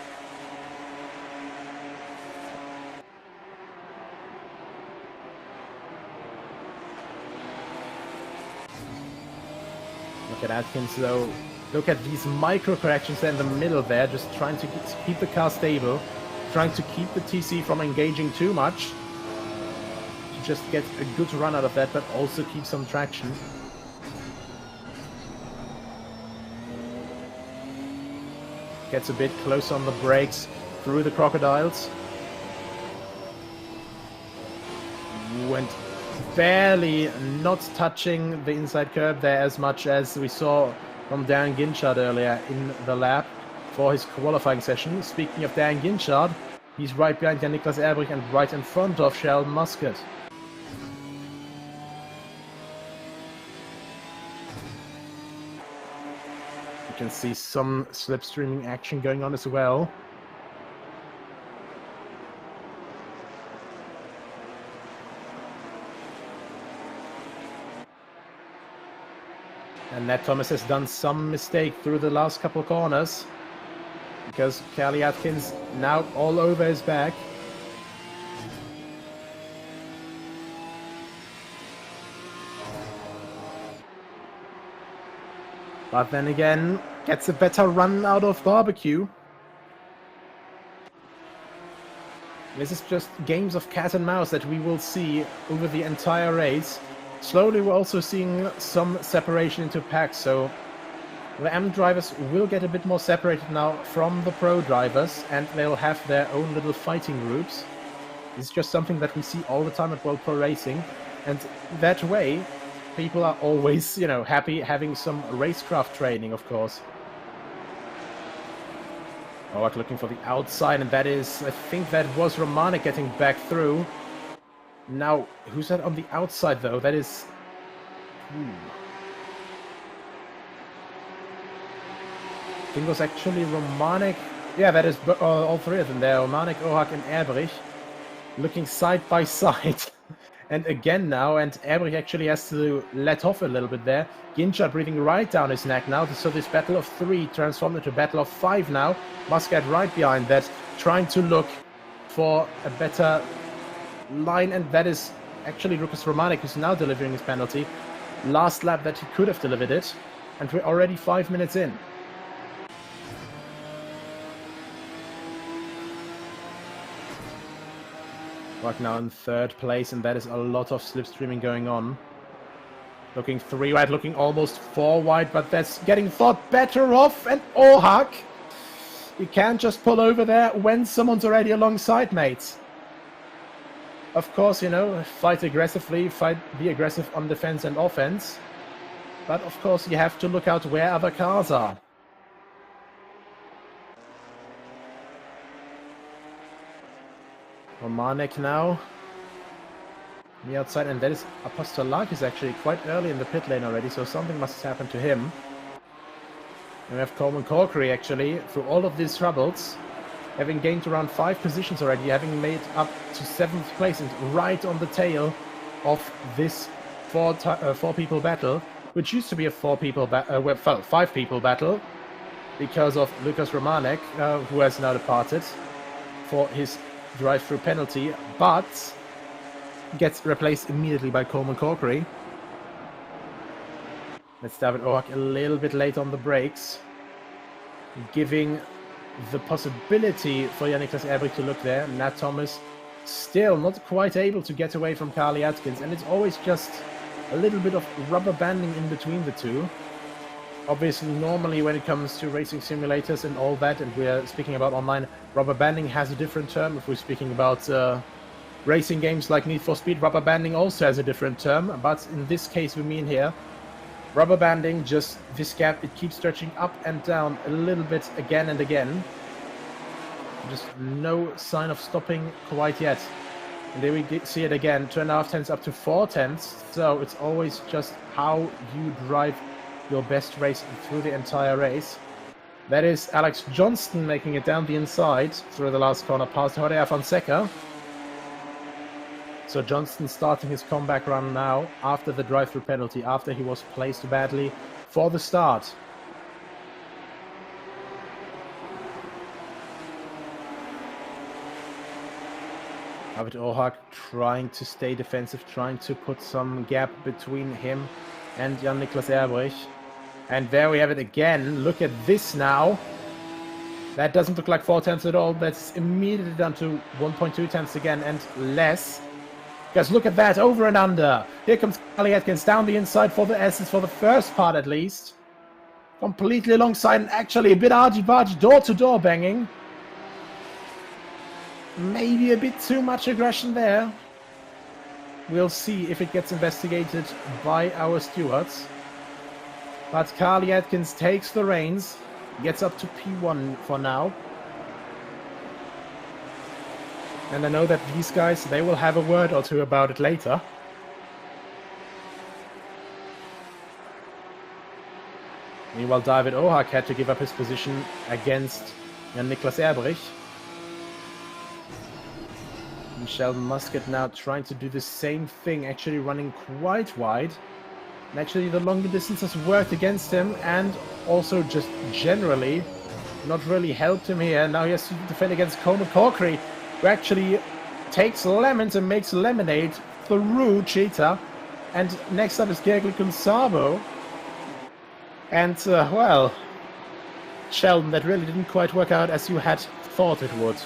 Look at Atkins though. Look at these micro corrections there in the middle there, just trying to keep the car stable, trying to keep the TC from engaging too much. To just get a good run out of that, but also keep some traction. Gets a bit close on the brakes through the crocodiles. Went barely not touching the inside curb there as much as we saw from Darren Ginchard earlier in the lap for his qualifying session. Speaking of Darren Ginchard, he's right behind Jan-Niklas Erbrich and right in front of Sheldon Muscat. You can see some slipstreaming action going on as well. And Nat Thomas has done some mistake through the last couple of corners, because Carly Atkins now all over his back. But then again, gets a better run out of barbecue. This is just games of cat and mouse that we will see over the entire race. Slowly we're also seeing some separation into packs, so the M drivers will get a bit more separated now from the pro drivers, and they'll have their own little fighting groups. It's just something that we see all the time at World Pro Racing. And that way, people are always, you know, happy having some racecraft training, of course. Orhak looking for the outside, and that is, I think that was Romanek getting back through. Now, who's that on the outside, though? That is... I think it was actually Romanek. Yeah, that is all three of them there. Romanek, Orhak, and Erbrich looking side by side. And again now, and Erbrich actually has to let off a little bit there. Ginetta breathing right down his neck now. So this battle of 3 transformed into a battle of 5 now. Muscat right behind that, trying to look for a better line, and that is actually Lucas Romanek who's now delivering his penalty. Last lap that he could have delivered it, and we're already 5 minutes in. Right now in 3rd place, and that is a lot of slipstreaming going on. Looking 3 wide, looking almost 4 wide, but that's getting thought better off, and Orhak! You can't just pull over there when someone's already alongside, mates. Of course, you know, fight aggressively, be aggressive on defense and offense. But of course, you have to look out where other cars are. Romanek now. On the outside, and that is Apostolakis actually quite early in the pit lane already, so something must have happened to him. And we have Coleman Corkery actually, through all of these troubles, having gained around 5 positions already, having made up to 7th place and right on the tail of this 4-people battle, which used to be a 5-people battle because of Lucas Romanek, who has now departed for his drive-through penalty, but gets replaced immediately by Coleman Corkery. That's David Orhak a little bit late on the brakes, giving the possibility for Jan-Niklas Erbrich to look there. Nat Thomas still not quite able to get away from Carly Atkins, and it's always just a little bit of rubber banding in between the two. Obviously, normally when it comes to racing simulators and all that, and we're speaking about online, rubber banding has a different term. If we're speaking about racing games like Need for Speed, rubber banding also has a different term, but in this case we mean here rubber banding, just this gap, it keeps stretching up and down a little bit again and again. Just no sign of stopping quite yet. And there we see it again, 2.5 tenths up to 4 tenths. So it's always just how you drive your best race through the entire race. That is Alex Johnston making it down the inside through the last corner past Jorge Fonseca. So Johnston starting his comeback run now after the drive-through penalty, after he was placed badly for the start. David Orhak trying to stay defensive, trying to put some gap between him and Jan-Niklas Erbrich. And there we have it again. Look at this now. That doesn't look like 4 tenths at all. That's immediately down to 1.2 tenths again and less. Guys, look at that, over and under. Here comes Carly Atkins down the inside for the S's, for the first part at least. Completely alongside, and actually a bit argy-bargy, door-to-door banging. Maybe a bit too much aggression there. We'll see if it gets investigated by our stewards. But Carly Atkins takes the reins, gets up to P1 for now. And I know that these guys, they will have a word or two about it later. Meanwhile, David Orhak had to give up his position against Jan-Niklas Erbrich. And Sheldon Muscat now trying to do the same thing, actually running quite wide. And actually the longer distances worked against him, and also just generally not really helped him here. Now he has to defend against Coleman Corkery, who actually takes lemons and makes lemonade through Cheetah. And next up is Gergely Kunsabo. And, well, Sheldon, that really didn't quite work out as you had thought it would.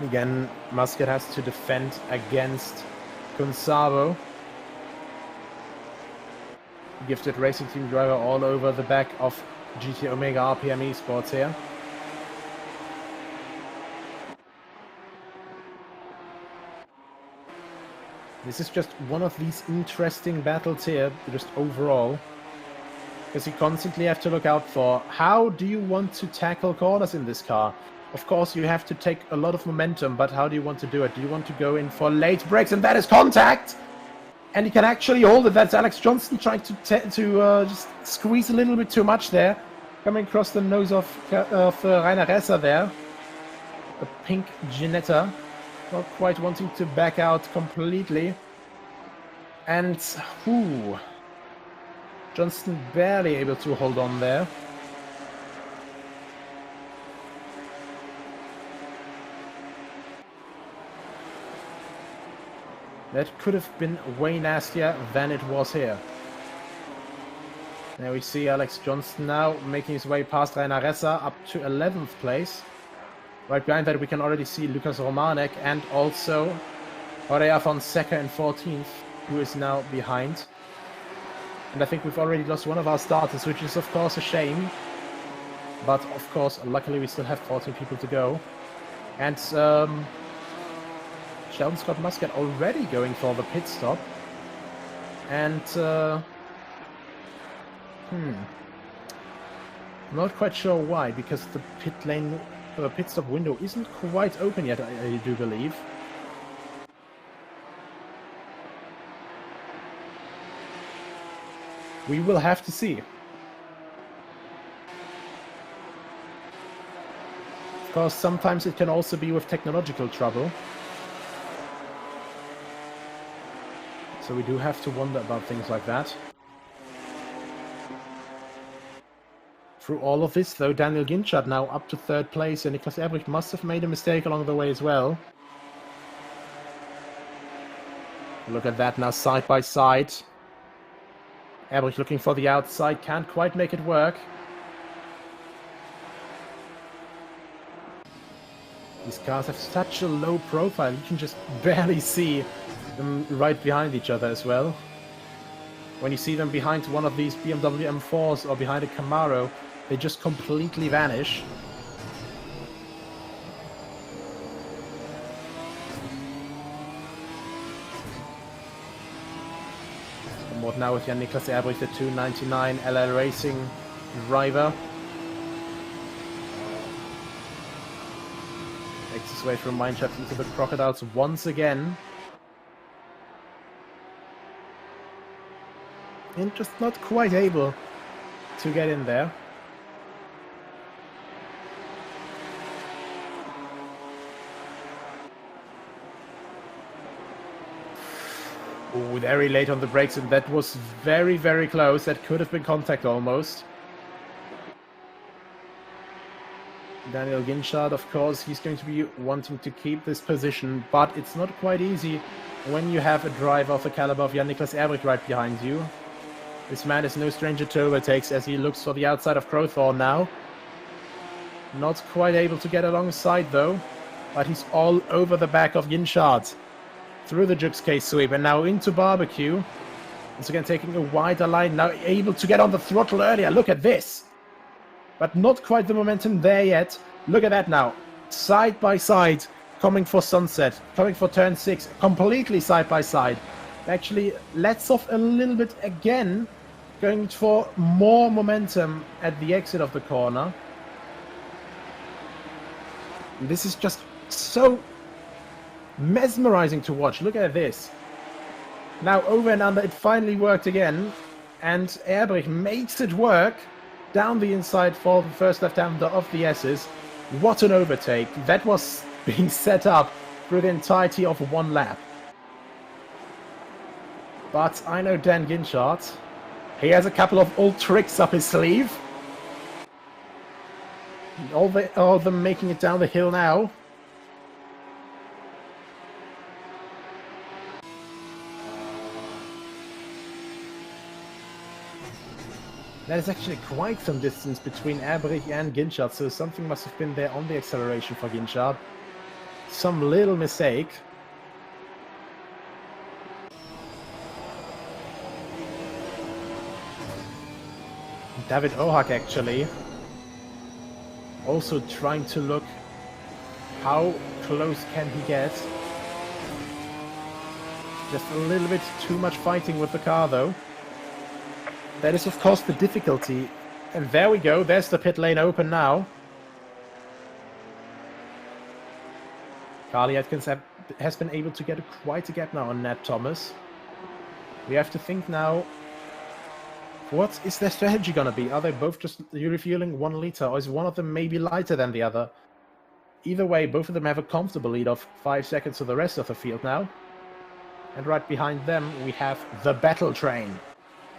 Again, Muscat has to defend against Kunsabo. gifted racing team driver all over the back of GT Omega RPM Esports here. This is just one of these interesting battles here, just overall. Because you constantly have to look out for how do you want to tackle corners in this car. Of course, you have to take a lot of momentum, but how do you want to do it? Do you want to go in for late brakes? And that is contact! And he can actually hold it. That's Alex Johnston trying to just squeeze a little bit too much there. Coming across the nose of Rainer Resser there. The pink Ginetta. Not quite wanting to back out completely. And, Johnston barely able to hold on there. That could have been way nastier than it was here. There we see Alex Johnston now making his way past Rainer Resser up to 11th place. Right behind that we can already see Lukas Romanek and also Horea Fonseca in 14th, who is now behind. And I think we've already lost one of our starters, which is of course a shame. But of course, luckily we still have 14 people to go. And Sheldon Scott Muscat already going for the pit stop. And I'm not quite sure why, because the pit stop window isn't quite open yet, I do believe. We will have to see. Of course, sometimes it can also be with technological trouble. So we do have to wonder about things like that. Through all of this, though, Daniel Ginchard now up to 3rd place, and Niklas Ebrich must have made a mistake along the way as well. Look at that now, side by side. Ebrich looking for the outside, can't quite make it work. These cars have such a low profile, you can just barely see them right behind each other as well. When you see them behind one of these BMW M4s or behind a Camaro, they just completely vanish. And what now with Jan Niklas Ebrich, the 299 LL Racing driver. Makes his way from Mineshaft into the Crocodiles once again. And just not quite able to get in there. Ooh, very late on the brakes, and that was very, very close. That could have been contact almost. Daniel Ginchard, of course, he's going to be wanting to keep this position, but it's not quite easy when you have a driver of the caliber of Jan-Niklas Ebrich right behind you. This man is no stranger to overtakes as he looks for the outside of Crowthorne now. Not quite able to get alongside though, but he's all over the back of Ginchard. Through the Jux case sweep and now into Barbecue. Once again taking a wider line, now able to get on the throttle earlier. Look at this. But not quite the momentum there yet. Look at that now. Side by side, coming for Sunset, coming for turn 6, completely side by side. Actually lets off a little bit again, going for more momentum at the exit of the corner. This is just so mesmerizing to watch. Look at this. Now over and under, it finally worked again, and Ebrich makes it work down the inside for the first left-hander of the S's. What an overtake. That was being set up through the entirety of one lap. But I know Dan Ginchard. He has a couple of old tricks up his sleeve. All of them making it down the hill now. That is actually quite some distance between Ebrich and Ginchard, so something must have been there on the acceleration for Ginchard. Some little mistake. David Ohak actually also trying to look how close can he get. Just a little bit too much fighting with the car though. That is of course the difficulty. And there we go, there's the pit lane open now. Carly Atkins has been able to get quite a gap now on Nat Thomas. We have to think now, what is their strategy gonna be? Are they both just refueling 1 liter, or is one of them maybe lighter than the other? Either way, both of them have a comfortable lead of 5 seconds to the rest of the field now. And right behind them, we have the battle train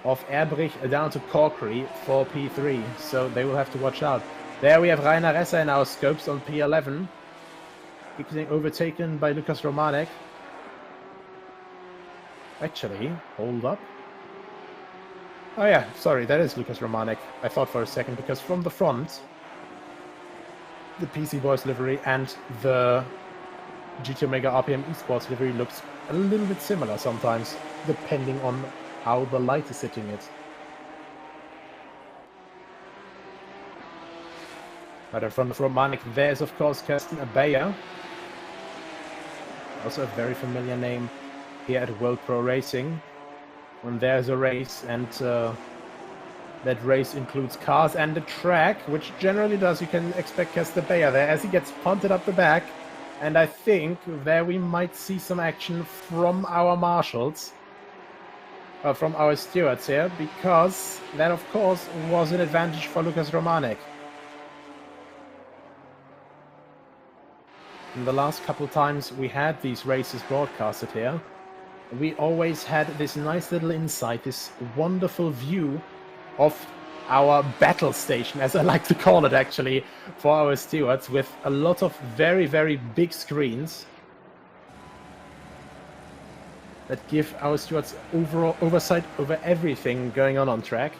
of Erbrich down to Corkery for P3, so they will have to watch out. There we have Rainer Ressa in our scopes on P11, getting overtaken by Lukas Romanek. Actually, hold up. Oh yeah, sorry, that is Lukas Romanek. I thought for a second, because from the front, the PC Boys livery and the GT Omega RPM Esports livery looks a little bit similar sometimes, depending on how the light is hitting it. But in front of Romanek, there's of course Kirsten Abeya. Also a very familiar name here at World Pro Racing. When there's a race, and that race includes cars and the track, which generally does, you can expect Kirsten Abeya there as he gets punted up the back. And I think there we might see some action from our marshals. From our stewards here, because that of course was an advantage for Lukas Romanek. In the last couple times we had these races broadcasted here, we always had this nice little insight, this wonderful view of our battle station, as I like to call it actually, for our stewards, with a lot of very, very big screens that give our stewards overall oversight over everything going on track.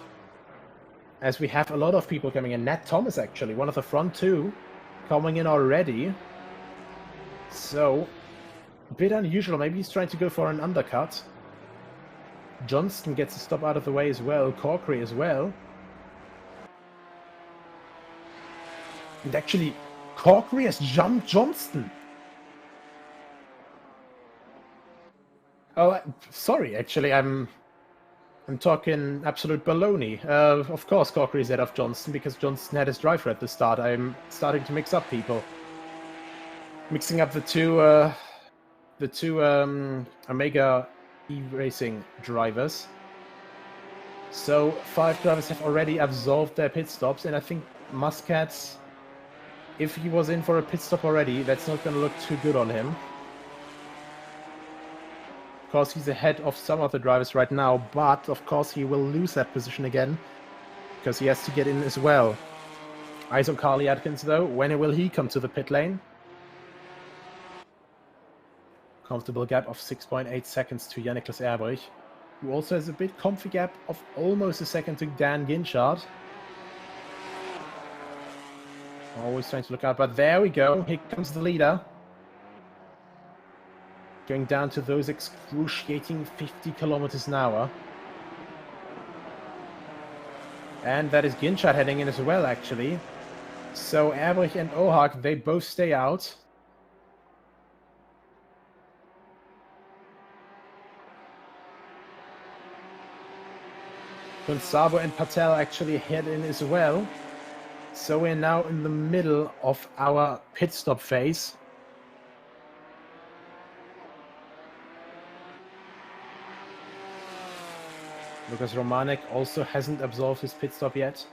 As we have a lot of people coming in. Nat Thomas actually, one of the front two, coming in already. So, a bit unusual. Maybe he's trying to go for an undercut. Johnston gets a stop out of the way as well. Corkery as well. And actually, Corkery has jumped Johnston. Oh, sorry, actually, I'm talking absolute baloney. Of course, Corkery is ahead of Johnston, because Johnston had his driver at the start. I'm starting to mix up people. Mixing up the two Omega E-Racing drivers. So 5 drivers have already absorbed their pit stops, and I think Muscat, if he was in for a pit stop already, that's not going to look too good on him. Of course, he's ahead of some of the drivers right now, but of course he will lose that position again, because he has to get in as well. Eyes on Carly Atkins though. When will he come to the pit lane? Comfortable gap of 6.8 seconds to Jan-Niklas Erbrich, who also has a bit comfy gap of almost a second to Dan Ginchard. Always trying to look out, but there we go. Here comes the leader. Going down to those excruciating 50 kilometers an hour. And that is Ginchard heading in as well, actually. So Erbrich and Ohak, they both stay out. Sabo and Patel actually head in as well. So we're now in the middle of our pit stop phase. Lukas Romanek also hasn't absorbed his pit stop yet.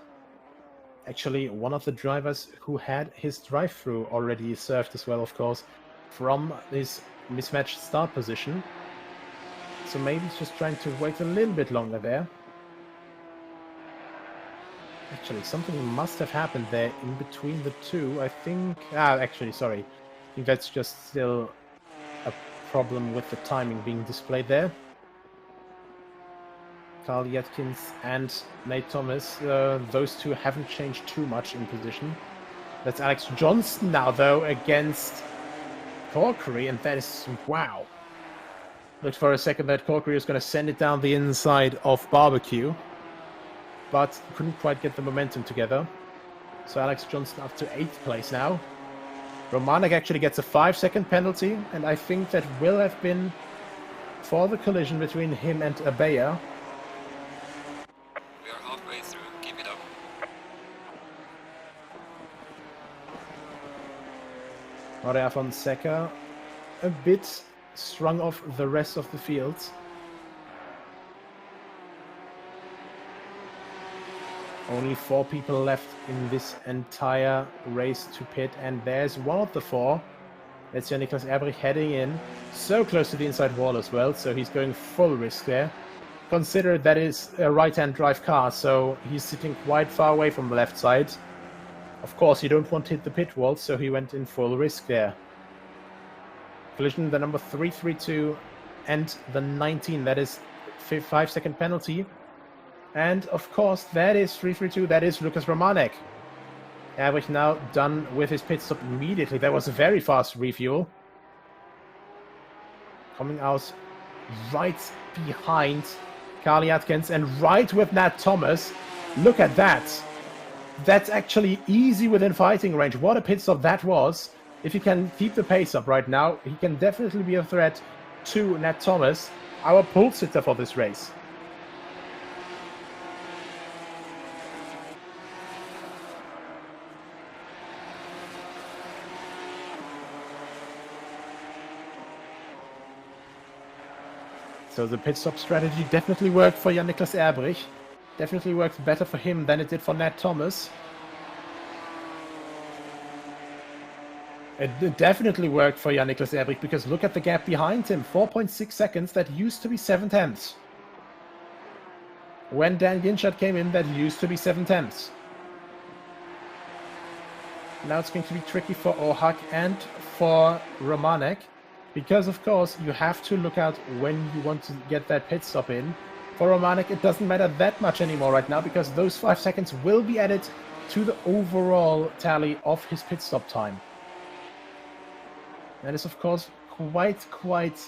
Actually, one of the drivers who had his drive-through already served as well, of course, from this mismatched start position. So maybe he's just trying to wait a little bit longer there. Actually, something must have happened there in between the two. I think... actually, sorry. I think that's just still a problem with the timing being displayed there. Carl Atkins and Nate Thomas, those two haven't changed too much in position. That's Alex Johnston now, though, against Corkery, and that is... wow. Looked for a second that Corkery was going to send it down the inside of Barbecue. but couldn't quite get the momentum together. So Alex Johnson up to 8th place now. Romanek actually gets a 5-second penalty, and I think that will have been for the collision between him and Abea. We are halfway through. Keep it up. Morea Fonseca a bit strung off the rest of the field. Only 4 people left in this entire race to pit, and there's one of the 4. That's Niklas Erbrich heading in. So close to the inside wall as well, so he's going full risk there. Consider that is a right-hand drive car, so he's sitting quite far away from the left side. Of course, you don't want to hit the pit wall, so he went in full risk there. Collision, the number 332 and the 19, that is 5-second penalty. And of course, that is 332, that is Lukas Romanek. Erbrich now done with his pit stop immediately. That was a very fast refuel. Coming out right behind Carly Atkins and right with Nat Thomas. Look at that. That's actually easy within fighting range. What a pit stop that was. If he can keep the pace up right now, he can definitely be a threat to Nat Thomas, our pole sitter for this race. So the pit stop strategy definitely worked for Jan-Niklas Erbrich. Definitely worked better for him than it did for Nat Thomas. It definitely worked for Jan-Niklas Erbrich, because look at the gap behind him. 4.6 seconds, that used to be 7/10. When Dan Ginchard came in, that used to be 7/10. Now it's going to be tricky for Ohak and for Romanek, because of course you have to look out when you want to get that pit stop in. For Romanek, it doesn't matter that much anymore right now, because those 5 seconds will be added to the overall tally of his pit stop time. That is of course quite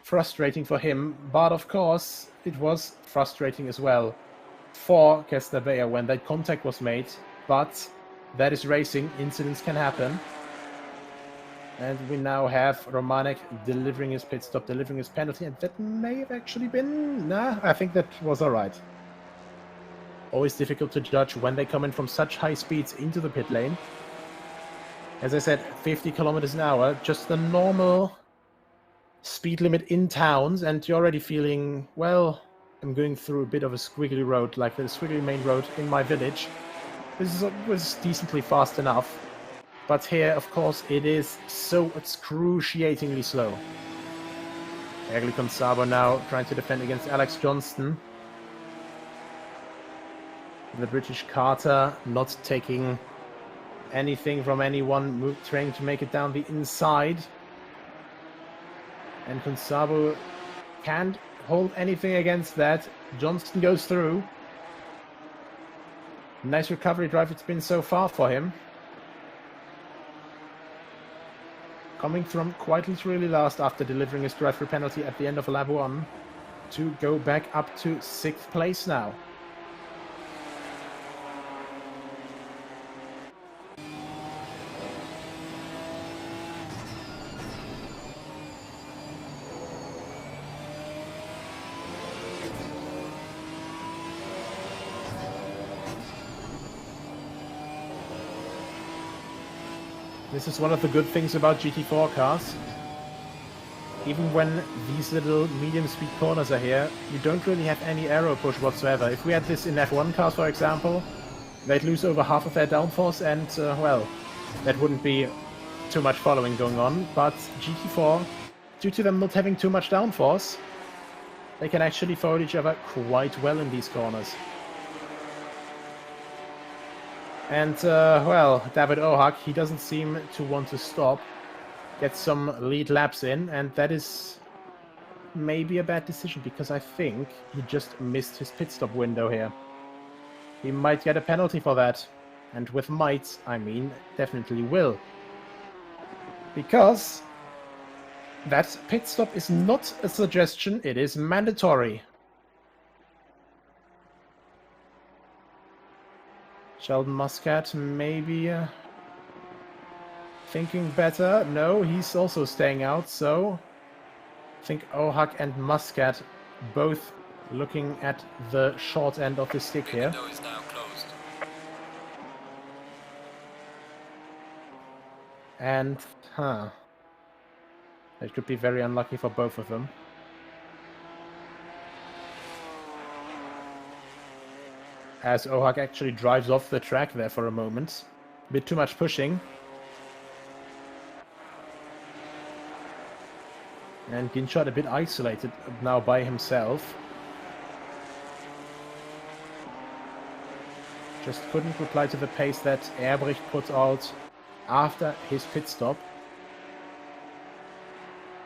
frustrating for him, but of course it was frustrating as well for Kester Bayer when that contact was made, but that is racing, incidents can happen. And we now have Romanek delivering his pit stop, delivering his penalty, and that may have actually been... Nah, I think that was alright. Always difficult to judge when they come in from such high speeds into the pit lane. As I said, 50 kilometers an hour, just the normal speed limit in towns, and you're already feeling, well, I'm going through a bit of a squiggly road, like the squiggly main road in my village. This was decently fast enough. But here, of course, it is so excruciatingly slow. Egli Consabo now trying to defend against Alex Johnston. The British Carter not taking anything from anyone, trying to make it down the inside. And Consabo can't hold anything against that. Johnston goes through. Nice recovery drive it's been so far for him. Coming from quite literally last after delivering his drive-through penalty at the end of lap 1 to go back up to 6th place now. This is one of the good things about GT4 cars. Even when these little medium speed corners are here, you don't really have any aero push whatsoever. If we had this in F1 cars, for example, they'd lose over half of their downforce and, well, that wouldn't be too much following going on. But GT4, due to them not having too much downforce, they can actually follow each other quite well in these corners. And, well, David Ohak, he doesn't seem to want to stop. Get some lead laps in, and that is maybe a bad decision, because I think he just missed his pit stop window here. He might get a penalty for that. And with might, I mean definitely will. Because that pit stop is not a suggestion, it is mandatory. Sheldon Muscat maybe thinking better. No, he's also staying out, so I think Ohak and Muscat both looking at the short end of the stick Pit here. window is now closed. And, it could be very unlucky for both of them. As Ohak actually drives off the track there for a moment. A bit too much pushing. And Ginshot a bit isolated now by himself. Just couldn't reply to the pace that Erbrich put out after his pit stop.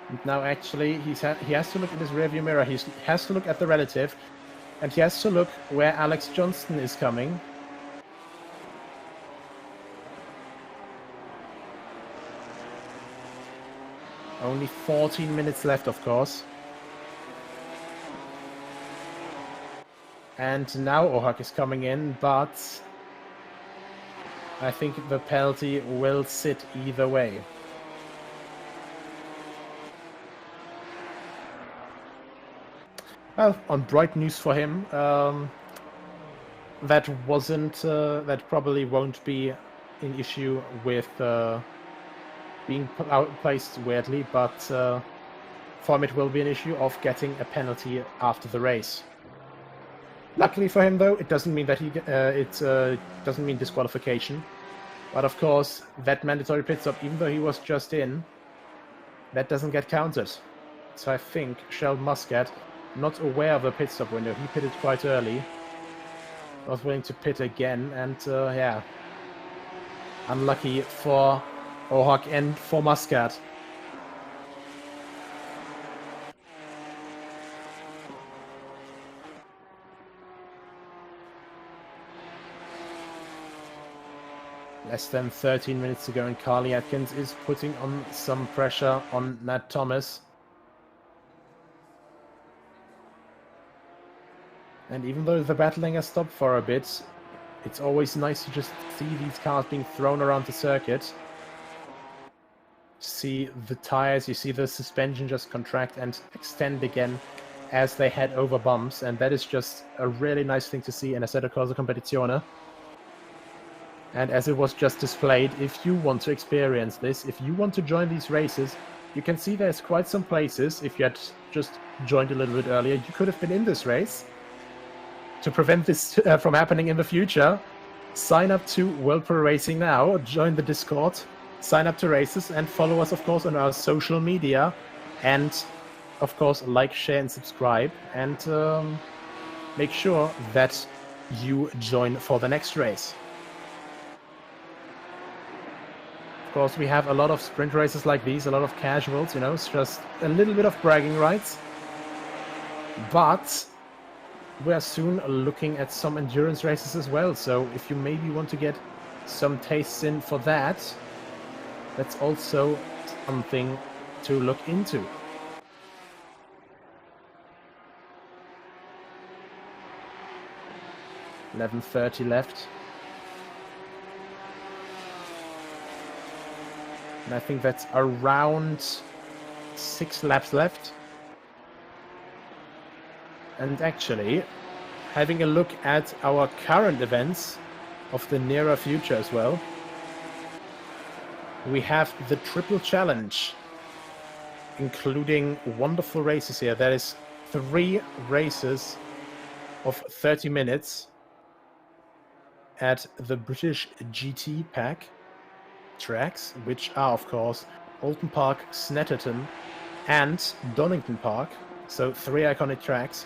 And now actually he has to look at his rearview mirror, he has to look at the relative, and he has to look where Alex Johnston is coming. Only 14 minutes left, of course. And now Ohak is coming in, but I think the penalty will sit either way. Well, on bright news for him, that probably won't be an issue with being placed weirdly, but for him it will be an issue of getting a penalty after the race. Luckily for him, though, it doesn't mean that doesn't mean disqualification. But of course, that mandatory pit stop, even though he was just in, that doesn't get counted. So I think Sheldon Muscat, not aware of the pit stop window, he pitted quite early, was willing to pit again, and yeah, unlucky for Ohak and for Muscat. Less than 13 minutes to go, and Carly Atkins is putting on some pressure on Nat Thomas. And even though the battling has stopped for a bit, it's always nice to just see these cars being thrown around the circuit. See the tires, you see the suspension just contract and extend again as they head over bumps, and that is just a really nice thing to see in Assetto Corsa Competizione. And as it was just displayed, if you want to experience this, if you want to join these races, you can see there's quite some places. If you had just joined a little bit earlier, you could have been in this race. To prevent this from happening in the future, sign up to World Pro Racing now, join the Discord, sign up to races, and follow us, of course, on our social media. And, of course, like, share, and subscribe. And make sure that you join for the next race. Of course, we have a lot of sprint races like these, a lot of casuals, you know, it's just a little bit of bragging rights. But we are soon looking at some endurance races as well, so if you maybe want to get some tastes in for that, that's also something to look into. $11:30 left. And I think that's around 6 laps left. And actually, having a look at our current events of the nearer future as well, we have the Triple Challenge, including wonderful races here. That is 3 races of 30 minutes at the British GT pack tracks, which are, of course, Oulton Park, Snetterton, and Donington Park. So 3 iconic tracks.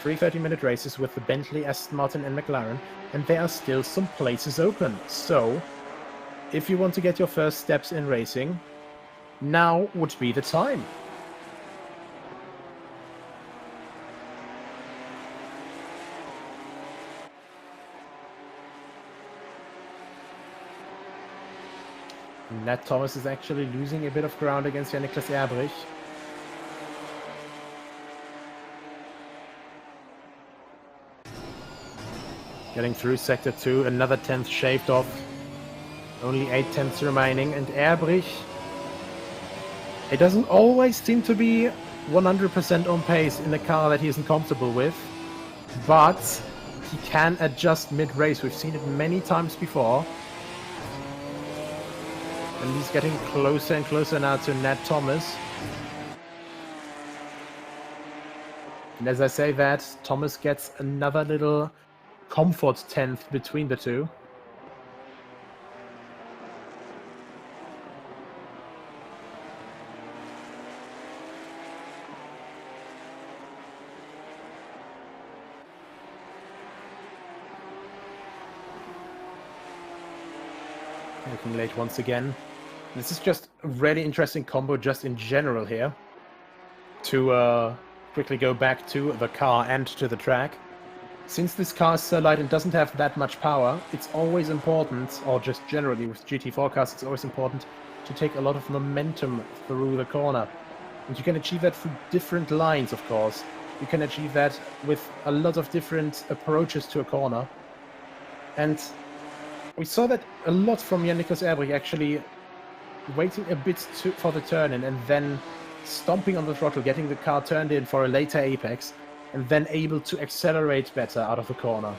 3 30-minute races with the Bentley, Aston Martin and McLaren, and there are still some places open. So, if you want to get your first steps in racing, now would be the time. Nat Thomas is actually losing a bit of ground against Jan-Niklas Erbrich. Getting through Sector 2, another 10th shaved off. Only 8 tenths remaining, and Erbrich, it doesn't always seem to be 100% on pace in a car that he isn't comfortable with, but he can adjust mid-race. We've seen it many times before. And he's getting closer and closer now to Nat Thomas. And as I say that, Thomas gets another little comfort 10th between the two. Looking late once again. This is just a really interesting combo just in general here. To quickly go back to the car and to the track. Since this car is so light and doesn't have that much power, it's always important, or just generally with GT4 cars, it's always important to take a lot of momentum through the corner. And you can achieve that through different lines, of course. You can achieve that with a lot of different approaches to a corner. And we saw that a lot from Jan-Niklas Erbrich, actually waiting a bit for the turn-in and then stomping on the throttle, getting the car turned in for a later apex, and then able to accelerate better out of the corner.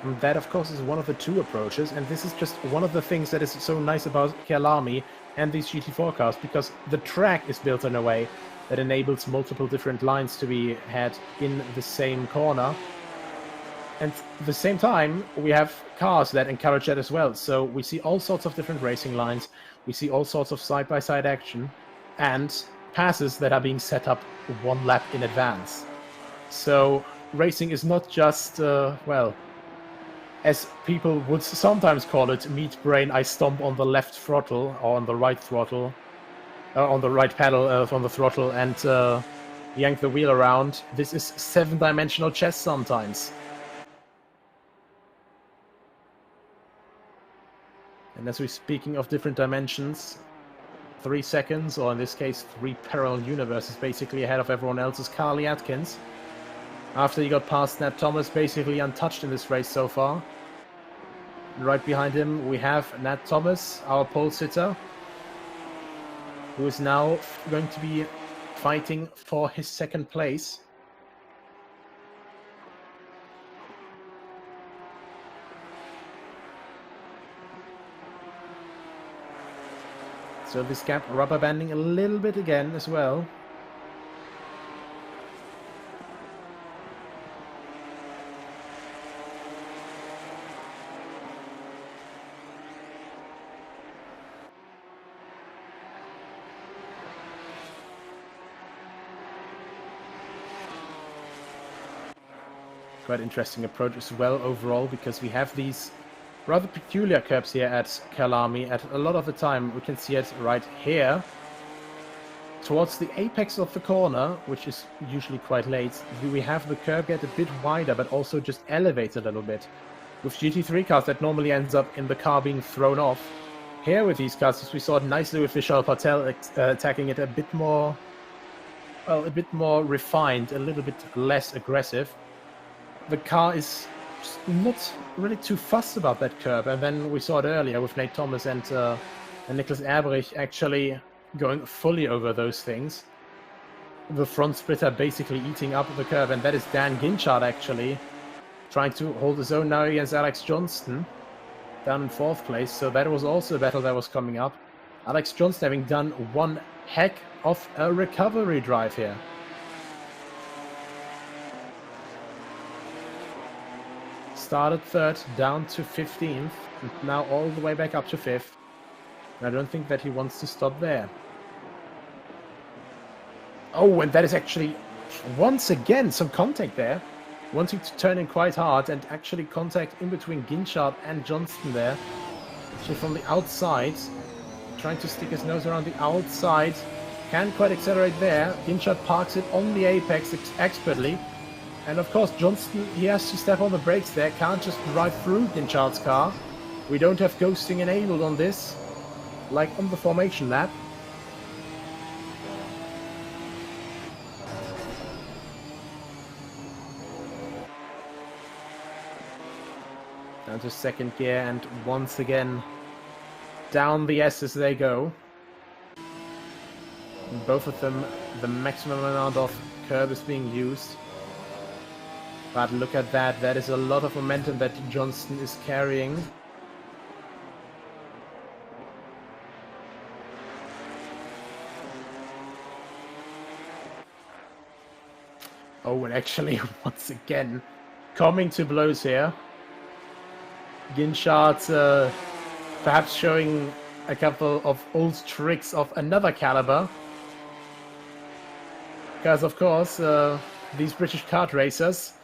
And that, of course, is one of the two approaches, and this is just one of the things that is so nice about Kyalami and these GT4 cars, because the track is built in a way that enables multiple different lines to be had in the same corner. And at the same time, we have cars that encourage that as well. So we see all sorts of different racing lines, we see all sorts of side-by-side action, and passes that are being set up one lap in advance. So racing is not just, well, as people would sometimes call it, meat brain, I stomp on the left throttle, or on the right throttle, on the right pedal, on the throttle, and yank the wheel around. This is 7-dimensional chess sometimes. And as we're speaking of different dimensions, 3 seconds, or in this case 3 parallel universes, basically ahead of everyone else is Carly Atkins. After he got past Nat Thomas, basically untouched in this race so far. And right behind him we have Nat Thomas, our pole sitter, who is now going to be fighting for his second place. So this gap rubber banding a little bit again as well. Quite interesting approach as well overall, because we have these rather peculiar curbs here at Kyalami. At a lot of the time we can see it right here. Towards the apex of the corner, which is usually quite late, we have the curb get a bit wider but also just elevate a little bit. With GT3 cars that normally ends up in the car being thrown off. Here with these cars, as we saw it nicely with Vishal Patel attacking it a bit more, well, a bit more refined, a little bit less aggressive. The car is not really too fussed about that curb, and then we saw it earlier with Nate Thomas and Jan-Niklas Erbrich actually going fully over those things. The front splitter basically eating up the curb, and that is Dan Ginchard actually trying to hold his own now against Alex Johnston down in 4th place. So that was also a battle that was coming up. Alex Johnston having done one heck of a recovery drive here. Started 3rd, down to 15th, and now all the way back up to 5th. And I don't think that he wants to stop there. Oh, and that is actually, once again, some contact there. Wanting to turn in quite hard, and actually contact in between Ginchard and Johnston there. Actually from the outside, trying to stick his nose around the outside. Can't quite accelerate there. Ginchard parks it on the apex expertly. And of course, Johnston, he has to step on the brakes there, can't just drive through Ginchard's car. We don't have ghosting enabled on this, like on the formation lap. Down to second gear, and once again, down the S as they go. And both of them, the maximum amount of curb is being used. But look at that, that is a lot of momentum that Johnston is carrying. Oh, and actually, once again, coming to blows here. Ginchard perhaps showing a couple of old tricks of another caliber. Because, of course, these British kart racers,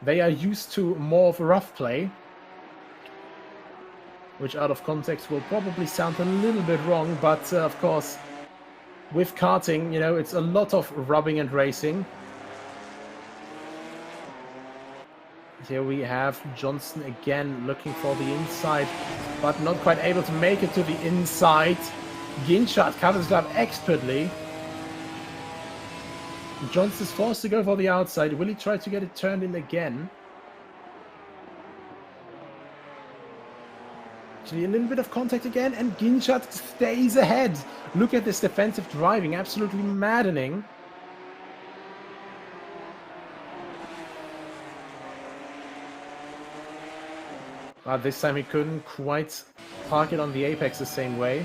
they are used to more of rough play. Which out of context will probably sound a little bit wrong, but of course, with karting, you know, it's a lot of rubbing and racing. Here we have Johnston again looking for the inside, but not quite able to make it to the inside. Ginchard covers it up expertly. Johnston is forced to go for the outside. Will he try to get it turned in again? Actually, a little bit of contact again, and Ginchard stays ahead. Look at this defensive driving, absolutely maddening. But this time he couldn't quite park it on the apex the same way.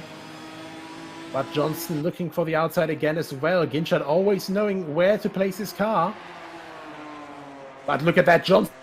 But Johnston looking for the outside again as well. Ginchard always knowing where to place his car. But look at that, Johnston.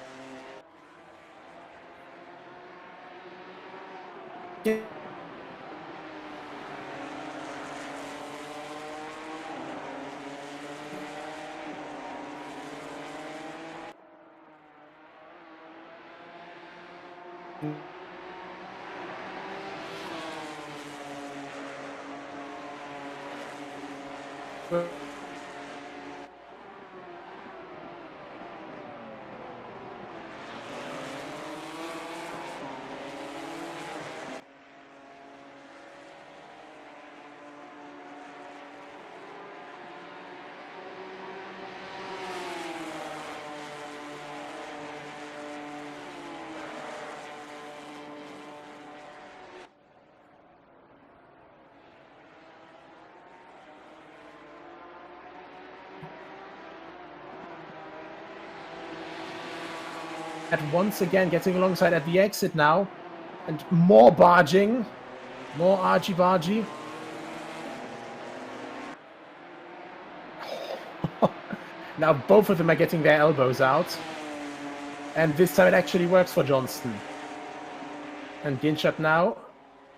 Once again getting alongside at the exit now, and more barging, more argy-bargy. Now both of them are getting their elbows out, and this time it actually works for Johnston. And Ginchard now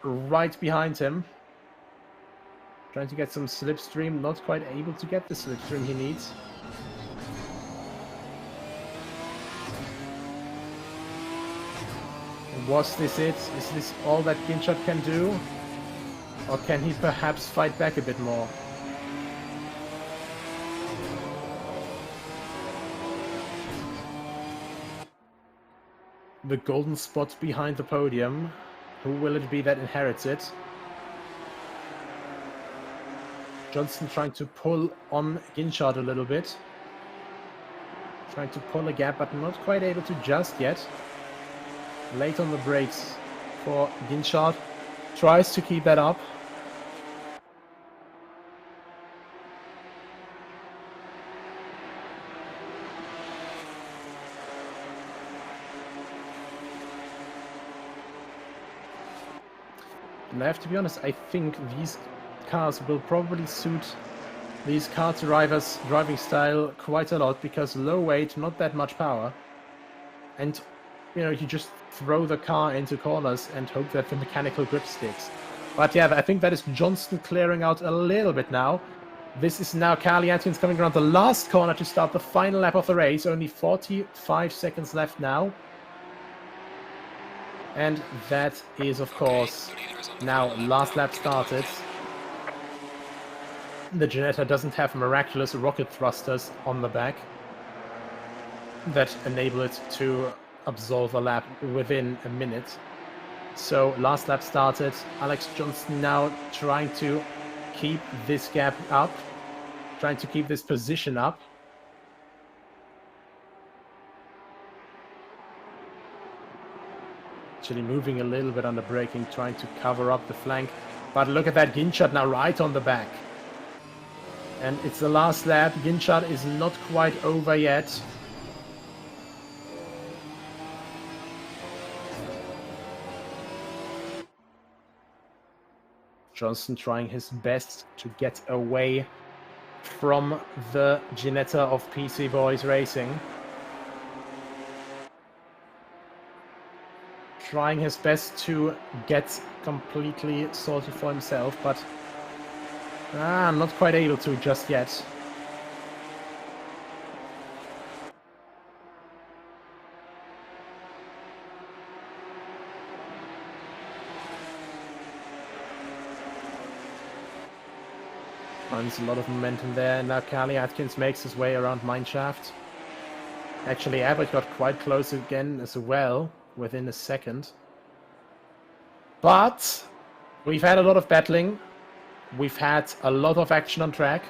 right behind him, trying to get some slipstream, not quite able to get the slipstream he needs. Was this it? Is this all that Ginchard can do? Or can he perhaps fight back a bit more? The golden spot behind the podium. Who will it be that inherits it? Johnston trying to pull on Ginchard a little bit. Trying to pull a gap, but not quite able to just yet. Late on the brakes for Ginchard. Tries to keep that up. And I have to be honest, I think these cars will probably suit these kart drivers' driving style quite a lot, because low weight, not that much power. And you know, you just throw the car into corners and hope that the mechanical grip sticks. But yeah, I think that is Johnston clearing out a little bit now. This is now Kyalami coming around the last corner to start the final lap of the race. Only 45 seconds left now. And that is, of course, now last lap started. The Ginetta doesn't have miraculous rocket thrusters on the back that enable it to absolve a lap within a minute. So last lap started. Alex Johnston now trying to keep this gap up, trying to keep this position up. actually moving a little bit under braking, trying to cover up the flank. But look at that Ginetta now right on the back. And it's the last lap. Ginetta is not quite over yet. Johnson trying his best to get away from the Ginetta of PC Boys Racing. Trying his best to get completely sorted for himself, but not quite able to just yet. Finds a lot of momentum there. Now Carly Atkins makes his way around Mineshaft. Actually, Abbott got quite close again as well, within a second. But we've had a lot of battling. We've had a lot of action on track.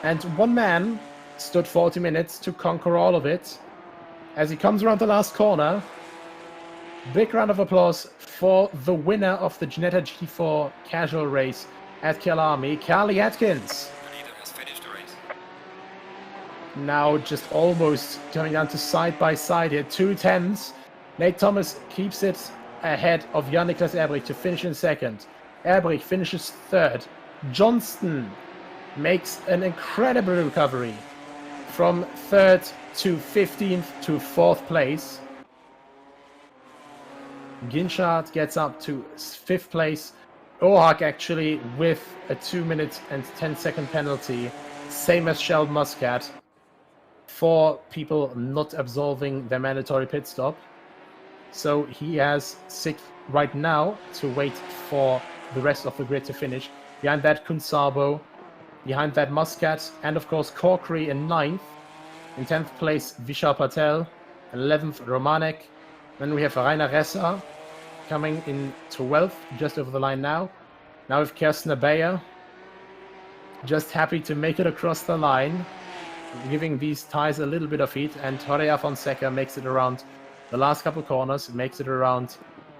And one man stood 40 minutes to conquer all of it. As he comes around the last corner, big round of applause for the winner of the Ginetta GT4 casual race at Kyalami, Carly Atkins. The leader has finished the race. Now just almost coming down to side by side here. 2 tenths. Nate Thomas keeps it ahead of Jan-Niklas Erbrich to finish in second. Erbrich finishes third. Johnston makes an incredible recovery from third to 15th to 4th place. Ginchard gets up to 5th place. Ohak actually with a 2-minute and 10-second penalty, same as Sheldon Muscat, for people not absolving their mandatory pit stop. So he has 6 right now to wait for the rest of the grid to finish. Behind that, Kunsabo. Behind that, Muscat. And of course, Corkery in 9th. In 10th place, Vishal Patel. 11th, Romanek. Then we have Rainer Ressa coming in 12th, just over the line now. Now with Kirsten Bayer. Just happy to make it across the line, giving these tires a little bit of heat. And Horea Fonseca makes it around the last couple corners, makes it around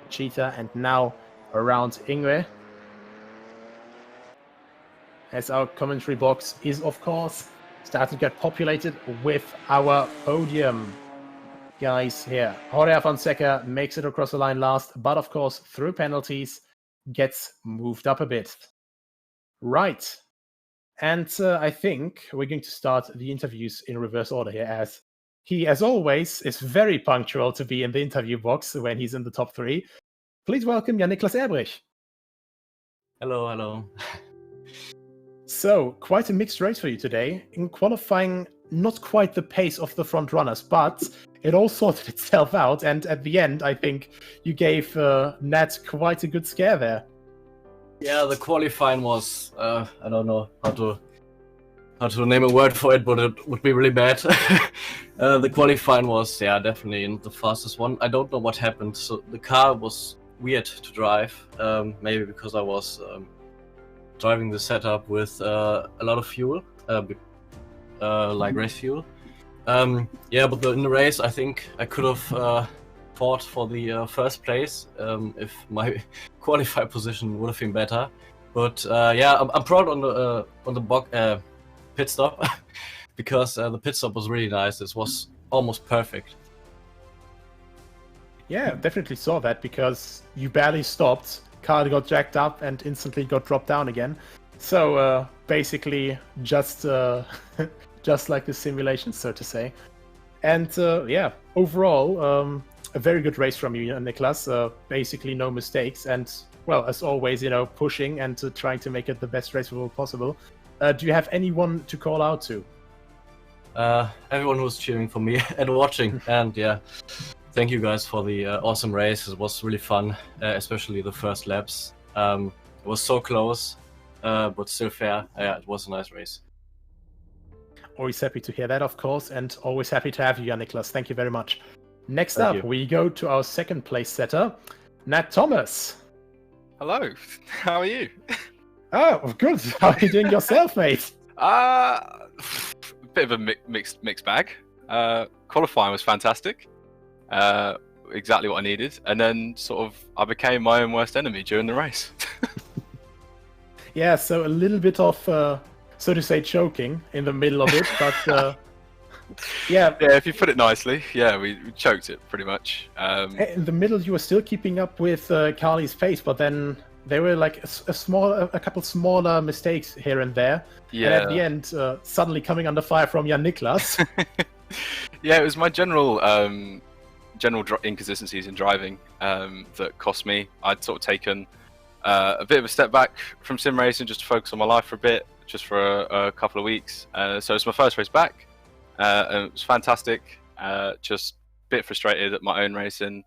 Cheetah, and now around Ingwe. As our commentary box is, of course, starting to get populated with our podium guys here. Horea Fonseca makes it across the line last, but of course, through penalties, gets moved up a bit. Right. And I think we're going to start the interviews in reverse order here, as he, as always, is very punctual to be in the interview box when he's in the top 3. Please welcome Jan-Niklas Erbrich. Hello, hello. So, quite a mixed race for you today. In qualifying, not quite the pace of the front runners, but it all sorted itself out. And at the end, I think you gave Nat quite a good scare there. Yeah, the qualifying was, I don't know how to name a word for it, but it would be really bad. The qualifying was, yeah, definitely the fastest one. I don't know what happened. So the car was weird to drive, maybe because I was driving the setup with a lot of fuel, like race fuel. Yeah, but in the race, I think I could have fought for the first place if my qualify position would have been better. But yeah, I'm proud on the pit stop because the pit stop was really nice. It was almost perfect. Yeah, definitely saw that because you barely stopped. Car got jacked up and instantly got dropped down again. So basically, just just like the simulation, so to say. And yeah, overall, a very good race from you, Niklas. Basically, no mistakes, and well, as always, you know, pushing and trying to make it the best race possible. Do you have anyone to call out to? Everyone who was cheering for me and watching, and yeah. Thank you guys for the awesome race. It was really fun, especially the first laps. It was so close, but still fair. Yeah, it was a nice race. Always happy to hear that, of course, and always happy to have you, Jan-Niklas. Thank you very much. Next Thank up, you. we go to our second place setter, Nat Thomas. Hello, how are you? Oh, good. How are you doing yourself, mate? Bit of a mixed bag. Qualifying was fantastic. exactly what I needed, and then sort of I became my own worst enemy during the race. Yeah, so a little bit of, so to say, choking in the middle of it, but yeah. Yeah, if you put it nicely, yeah, we choked it pretty much. In the middle, you were still keeping up with Carly's pace, but then there were like a couple smaller mistakes here and there. Yeah. And at the end, suddenly coming under fire from Jan Niklas. Yeah, it was my general inconsistencies in driving that cost me. I'd sort of taken a bit of a step back from sim racing just to focus on my life for a bit, just for a couple of weeks. So it's my first race back, and it was fantastic. Just a bit frustrated at my own racing.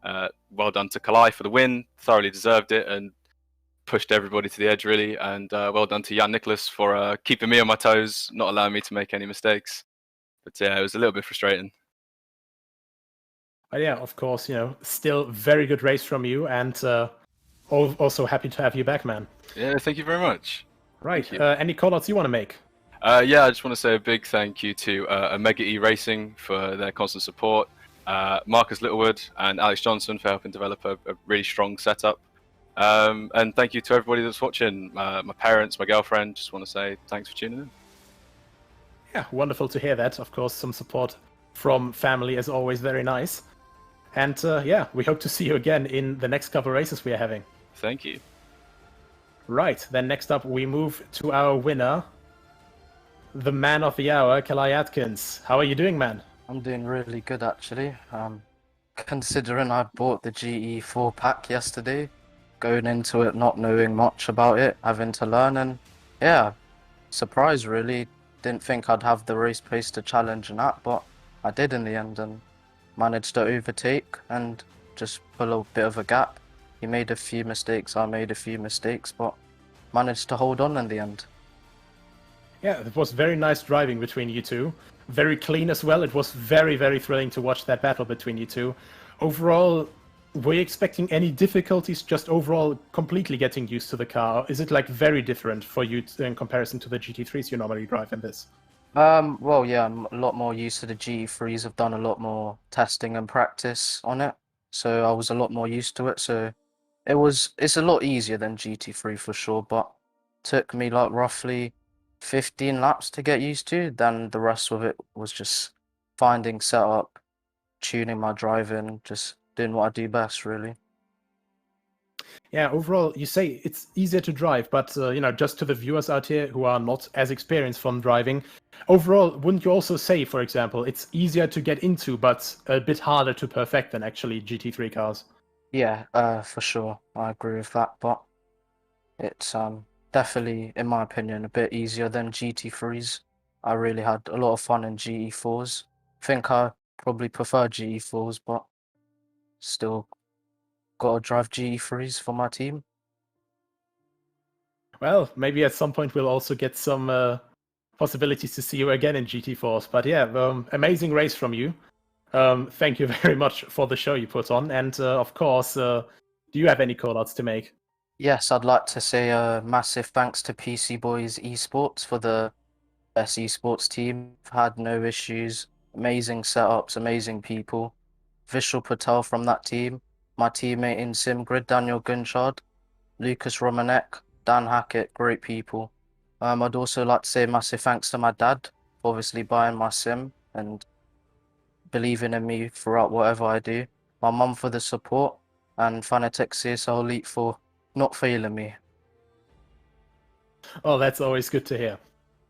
Well done to Kyalami for the win, thoroughly deserved it, and pushed everybody to the edge really. And well done to Jan Niklas for keeping me on my toes, not allowing me to make any mistakes. But yeah, it was a little bit frustrating. But yeah, of course, still very good race from you, and also happy to have you back, man. Yeah, thank you very much. Right, any call-outs you want to make? Yeah, I just want to say a big thank you to Omega E Racing for their constant support, Marcus Littlewood and Alex Johnson for helping develop a really strong setup. And thank you to everybody that's watching, my parents, my girlfriend. Just want to say thanks for tuning in. Yeah, wonderful to hear that. Of course, some support from family is always very nice. And yeah, we hope to see you again in the next couple races we are having. Thank you. Right, then next up we move to our winner, the man of the hour, Kyalami Atkins. How are you doing, man? I'm doing really good, actually. Considering I bought the GT4 pack yesterday, going into it not knowing much about it, having to learn, and yeah, surprised really. Didn't think I'd have the race pace to challenge and that, but I did in the end and managed to overtake and just pull a bit of a gap. He made a few mistakes, I made a few mistakes, but managed to hold on in the end. Yeah, it was very nice driving between you two. Very clean as well. It was very, very thrilling to watch that battle between you two. Overall, were you expecting any difficulties just overall completely getting used to the car? Is it like very different for you in comparison to the GT3s you normally drive in this? Well, yeah, I'm a lot more used to the GT3s. I've done a lot more testing and practice on it, so I was a lot more used to it. So it's a lot easier than GT3 for sure, but took me like roughly 15 laps to get used to. Then the rest of it was just finding setup, tuning my driving, just doing what I do best, really. Yeah, overall, you say it's easier to drive, but just to the viewers out here who are not as experienced from driving, overall, wouldn't you also say, for example, it's easier to get into, but a bit harder to perfect than actually GT3 cars? Yeah, for sure, I agree with that. But it's definitely, in my opinion, a bit easier than GT3s. I really had a lot of fun in GT4s. I think I probably prefer GT4s, but still gotta drive GT3s for my team. Well, maybe at some point we'll also get some possibilities to see you again in GT4s. But yeah, amazing race from you. Thank you very much for the show you put on. And of course, do you have any call-outs to make? Yes, I'd like to say a massive thanks to PC Boys Esports for the best esports team. I've had no issues, amazing setups, amazing people. Vishal Patel from that team, my teammate in SimGrid, Daniel Gunchard, Lucas Romanek, Dan Hackett, great people. I'd also like to say massive thanks to my dad for obviously buying my sim and believing in me throughout whatever I do. My mum for the support, and Fanatec CSL Elite for not failing me. Oh, that's always good to hear.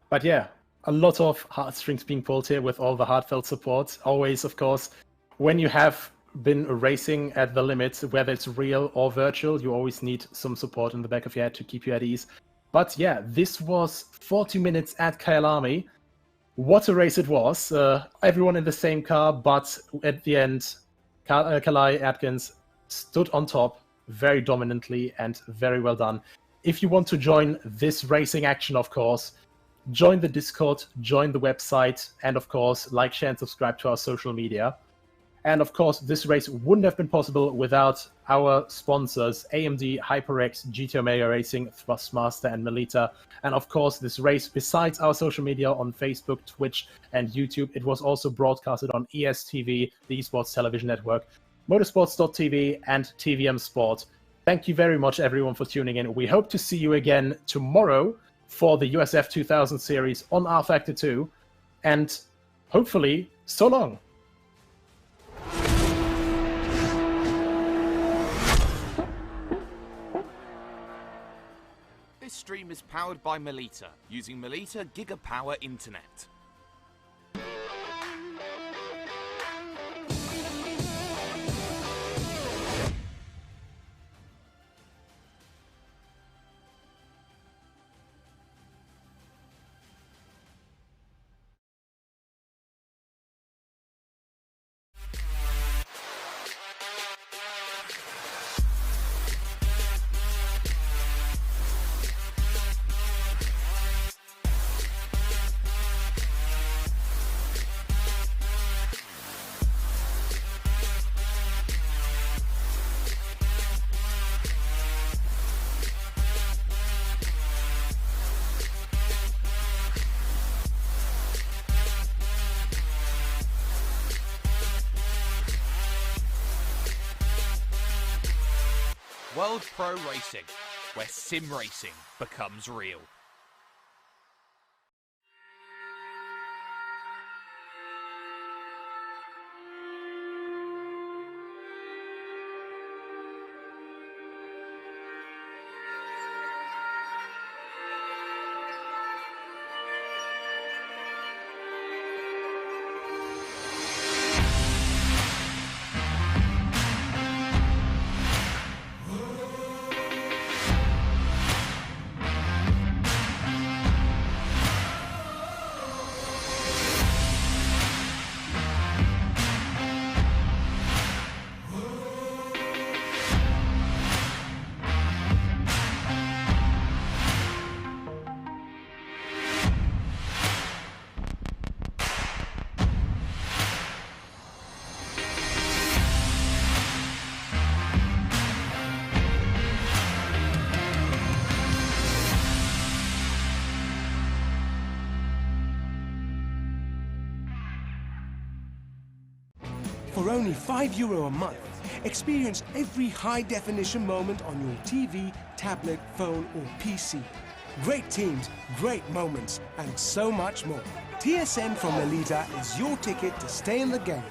But yeah, a lot of heartstrings being pulled here with all the heartfelt support. Always, of course, when you have been racing at the limits, whether it's real or virtual, you always need some support in the back of your head to keep you at ease. But yeah, this was 40 minutes at Kyalami. What a race it was. Everyone in the same car, but at the end, Kyalami Atkins stood on top very dominantly and very well done. If you want to join this racing action, of course, join the Discord, join the website, and of course, like, share, and subscribe to our social media. And of course, this race wouldn't have been possible without our sponsors, AMD, HyperX, GT Omega Racing, Thrustmaster, and Melita. And of course, this race, besides our social media on Facebook, Twitch, and YouTube, it was also broadcasted on ESTV, the Esports Television Network. motorsports.tv, and TVM Sport. Thank you very much, everyone, for tuning in. We hope to see you again tomorrow for the USF 2000 series on R Factor 2. And hopefully, so long. This stream is powered by Melita, using Melita Gigapower Internet. World Pro Racing, where sim racing becomes real. For only €5 a month, experience every high-definition moment on your TV, tablet, phone or PC. Great teams, great moments, and so much more. TSN from Melita is your ticket to stay in the game.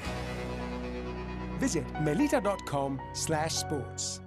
Visit melita.com/sports.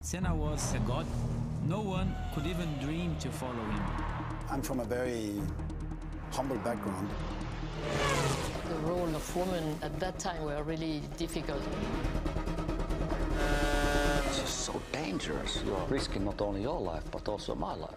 Senna was a god. No one could even dream to follow him. I'm from a very humble background. The role of women at that time were really difficult. It's just so dangerous. You are risking not only your life, but also my life.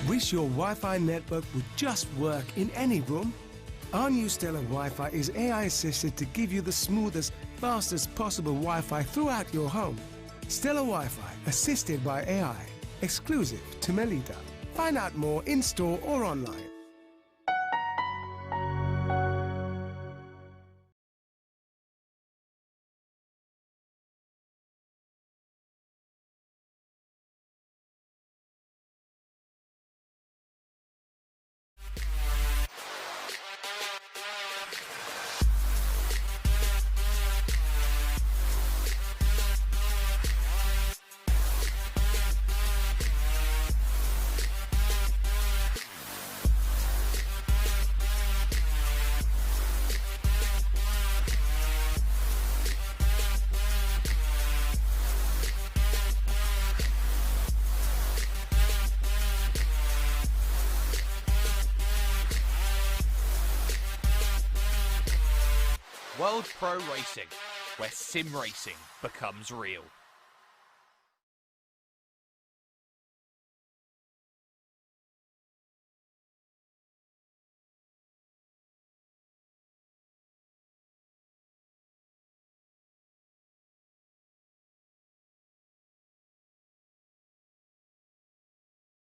Wish your Wi-Fi network would just work in any room? Our new Stellar Wi-Fi is AI assisted to give you the smoothest, fastest possible Wi-Fi throughout your home. Stellar Wi-Fi, assisted by AI, exclusive to Melita. Find out more in-store or online. World Pro Racing, where sim racing becomes real.